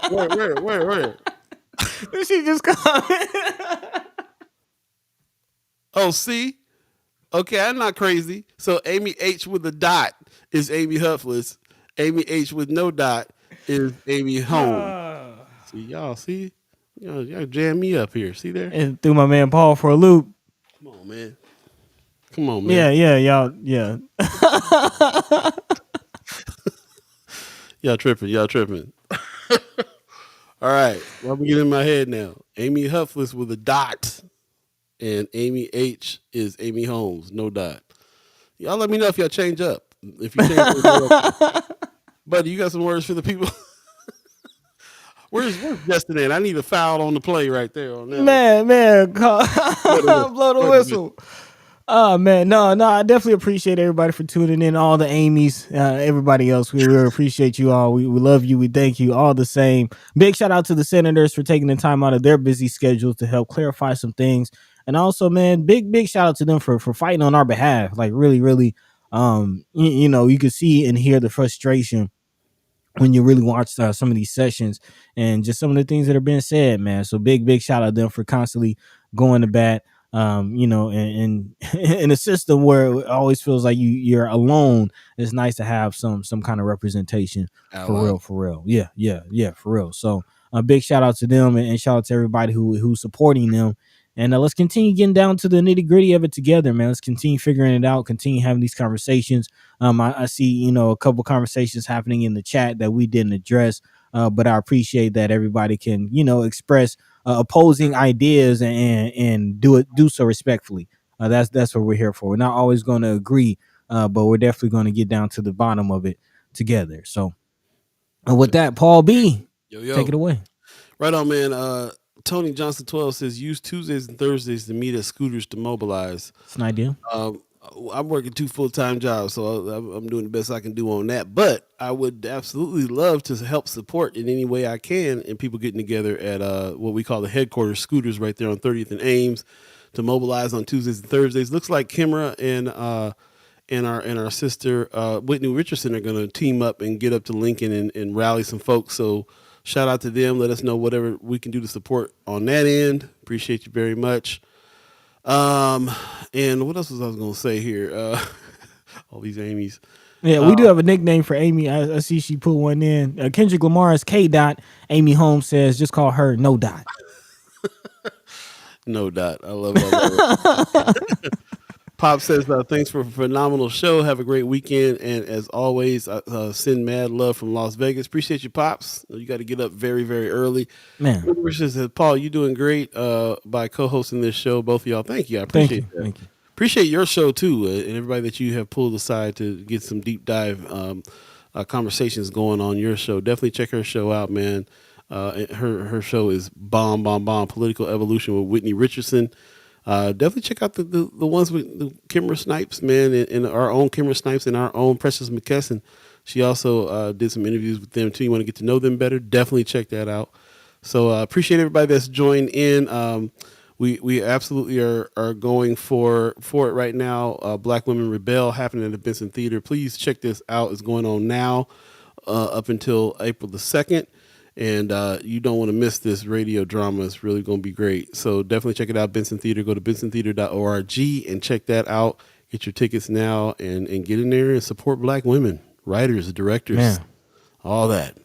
Where? Did she just come? Oh, see? Okay, I'm not crazy. So Amy H with a dot is Amy Huffless. Amy H with no dot is Amy Holmes. See, y'all see? Y'all jam me up here. See there? And threw my man Paul for a loop. Come on, man. Yeah, y'all, yeah. Y'all tripping. All All right. Well, I'm get in my head now. Amy Huffless with a dot, and Amy H is Amy Holmes, no dot. Y'all let me know if y'all change up. If you change up, buddy, you got some words for the people. Where's Justin at? I need a foul on the play right there on that. Man, blow the whistle. Oh man, no, I definitely appreciate everybody for tuning in. All the Amy's, everybody else, we really appreciate you all. We love you. We thank you all the same. Big shout out to the senators for taking the time out of their busy schedules to help clarify some things. And also, man, big shout out to them for fighting on our behalf. Like really, you know, you can see and hear the frustration when you really watch some of these sessions and just some of the things that are being said, man. So big shout out to them for constantly going to bat. You know, and in a system where it always feels like you're alone, it's nice to have some kind of representation. For real. Yeah, for real. So a big shout out to them and shout out to everybody who's supporting them. And let's continue getting down to the nitty gritty of it together, man. Let's continue figuring it out, continue having these conversations. I see, you know, a couple conversations happening in the chat that we didn't address, but I appreciate that everybody can, you know, express opposing ideas and do so respectfully. That's what we're here for. We're not always going to agree, but we're definitely going to get down to the bottom of it together. So with that, Paul B, take it away. Right on, man. Tony Johnson 12 says use Tuesdays and Thursdays to meet at Scooters to mobilize. It's an idea. I'm working 2 full-time jobs, so I'm doing the best I can do on that. But I would absolutely love to help support in any way I can, and people getting together at what we call the headquarters Scooters right there on 30th and Ames to mobilize on Tuesdays and Thursdays. Looks like Kimra and our sister Whitney Richardson are going to team up and get up to Lincoln and rally some folks. So shout out to them. Let us know whatever we can do to support on that end. Appreciate you very much. And what else was I going to say here? All these Amy's. Yeah, we do have a nickname for Amy. I see she put one in. Kendrick Lamar's K Dot. Amy Holmes says just call her No Dot. No Dot. I love it. Pop says, thanks for a phenomenal show. Have a great weekend. And as always, send mad love from Las Vegas. Appreciate you, Pops. You got to get up very, very early. Man. Says, Paul, you doing great by co-hosting this show. Both of y'all. Thank you. I appreciate that. Thank you. Appreciate your show, too, and everybody that you have pulled aside to get some deep dive conversations going on your show. Definitely check her show out, man. Her show is bomb. Political Evolution with Whitney Richardson. Definitely check out the ones with the Kimra Snipes, man, and our own Kimra Snipes and our own Precious McKesson. She also did some interviews with them too. You want to get to know them better? Definitely check that out. So appreciate everybody that's joined in. We absolutely are going for it right now. Black Women Rebel happening at the Benson Theater. Please check this out. It's going on now up until April the 2nd. And you don't want to miss this radio drama. It's really going to be great. So definitely check it out, Benson Theater. Go to bensontheater.org and check that out. Get your tickets now and get in there and support Black women, writers, directors, all that.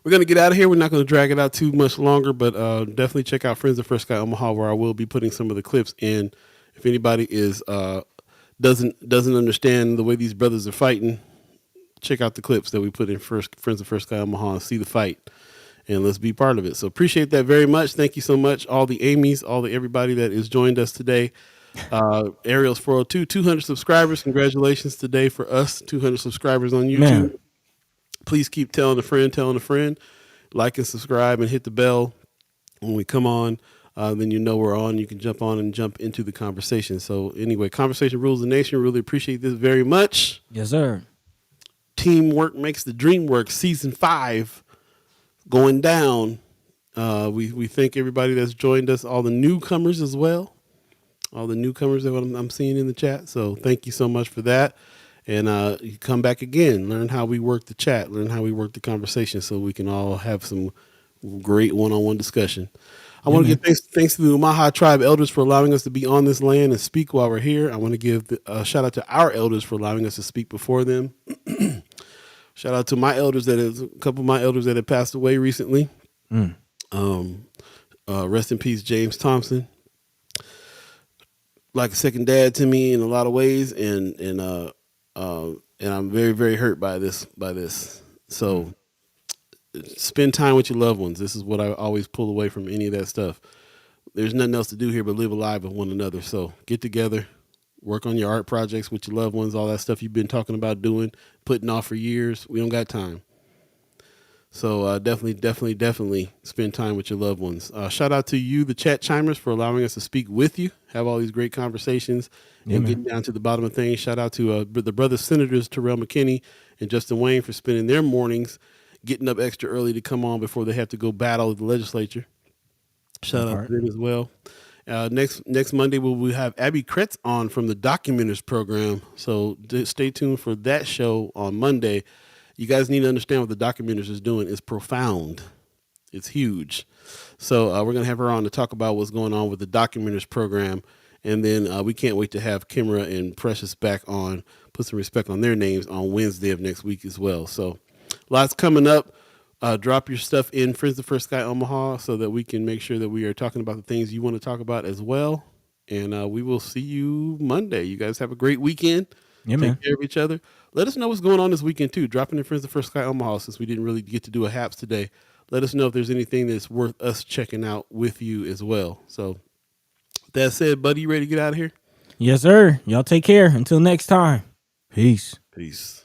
We're going to get out of here. We're not going to drag it out too much longer, but definitely check out Friends of First Sky Omaha, where I will be putting some of the clips in. If anybody is doesn't understand the way these brothers are fighting, check out the clips that we put in Friends of First Sky Omaha and see the fight, and let's be part of it. So appreciate that very much. Thank you so much, all the Amy's, everybody that has joined us today. Ariel's 402, 200 subscribers. Congratulations today for us, 200 subscribers on YouTube. Man. Please keep telling a friend, like and subscribe and hit the bell when we come on. Then you know we're on. You can jump on and jump into the conversation. So anyway, Conversation Rules the Nation. Really appreciate this very much. Yes, sir. Teamwork makes the dream work. Season 5 going down. We thank everybody that's joined us, all the newcomers as well, all the newcomers that I'm seeing in the chat. So thank you so much for that. And you come back again, learn how we work the chat, learn how we work the conversation, so we can all have some great one-on-one discussion. I want to give thanks to the Omaha Tribe elders for allowing us to be on this land and speak while we're here. I want to give a shout out to our elders for allowing us to speak before them. Shout out to my elders a couple of my elders that have passed away recently. Rest in peace, James Thompson. Like a second dad to me in a lot of ways, and I'm very, very hurt by this. So spend time with your loved ones. This is what I always pull away from any of that stuff. There's nothing else to do here but live alive with one another. So get together, work on your art projects with your loved ones, all that stuff you've been talking about doing, putting off for years. We don't got time. So definitely spend time with your loved ones. Shout out to you, the chat chimers, for allowing us to speak with you, have all these great conversations, and getting down to the bottom of things. Shout out to the brother senators, Terrell, McKinney, and Justin Wayne, for spending their mornings getting up extra early to come on before they have to go battle the legislature. Shout out to them as well. Next Monday, we'll have Abby Kretz on from the Documenters program. So stay tuned for that show on Monday. You guys need to understand what the Documenters is doing. It's profound. It's huge. So we're going to have her on to talk about what's going on with the Documenters program. And then we can't wait to have Kimra and Precious back on, put some respect on their names, on Wednesday of next week as well. So lots coming up. Drop your stuff in Friends of First Sky Omaha so that we can make sure that we are talking about the things you want to talk about as well. And we will see you Monday. You guys have a great weekend. Take care of each other. Let us know what's going on this weekend too. Drop in the Friends of First Sky Omaha, since we didn't really get to do a HAPS today. Let us know if there's anything that's worth us checking out with you as well. So with that said, buddy, you ready to get out of here? Yes, sir. Y'all take care. Until next time. Peace. Peace.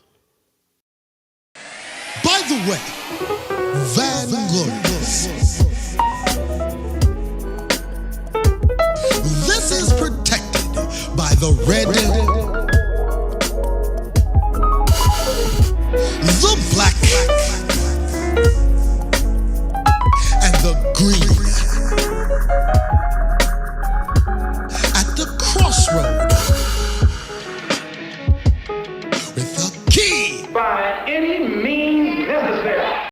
By the way, Vanglorious, this is protected by the red, the black, and the green.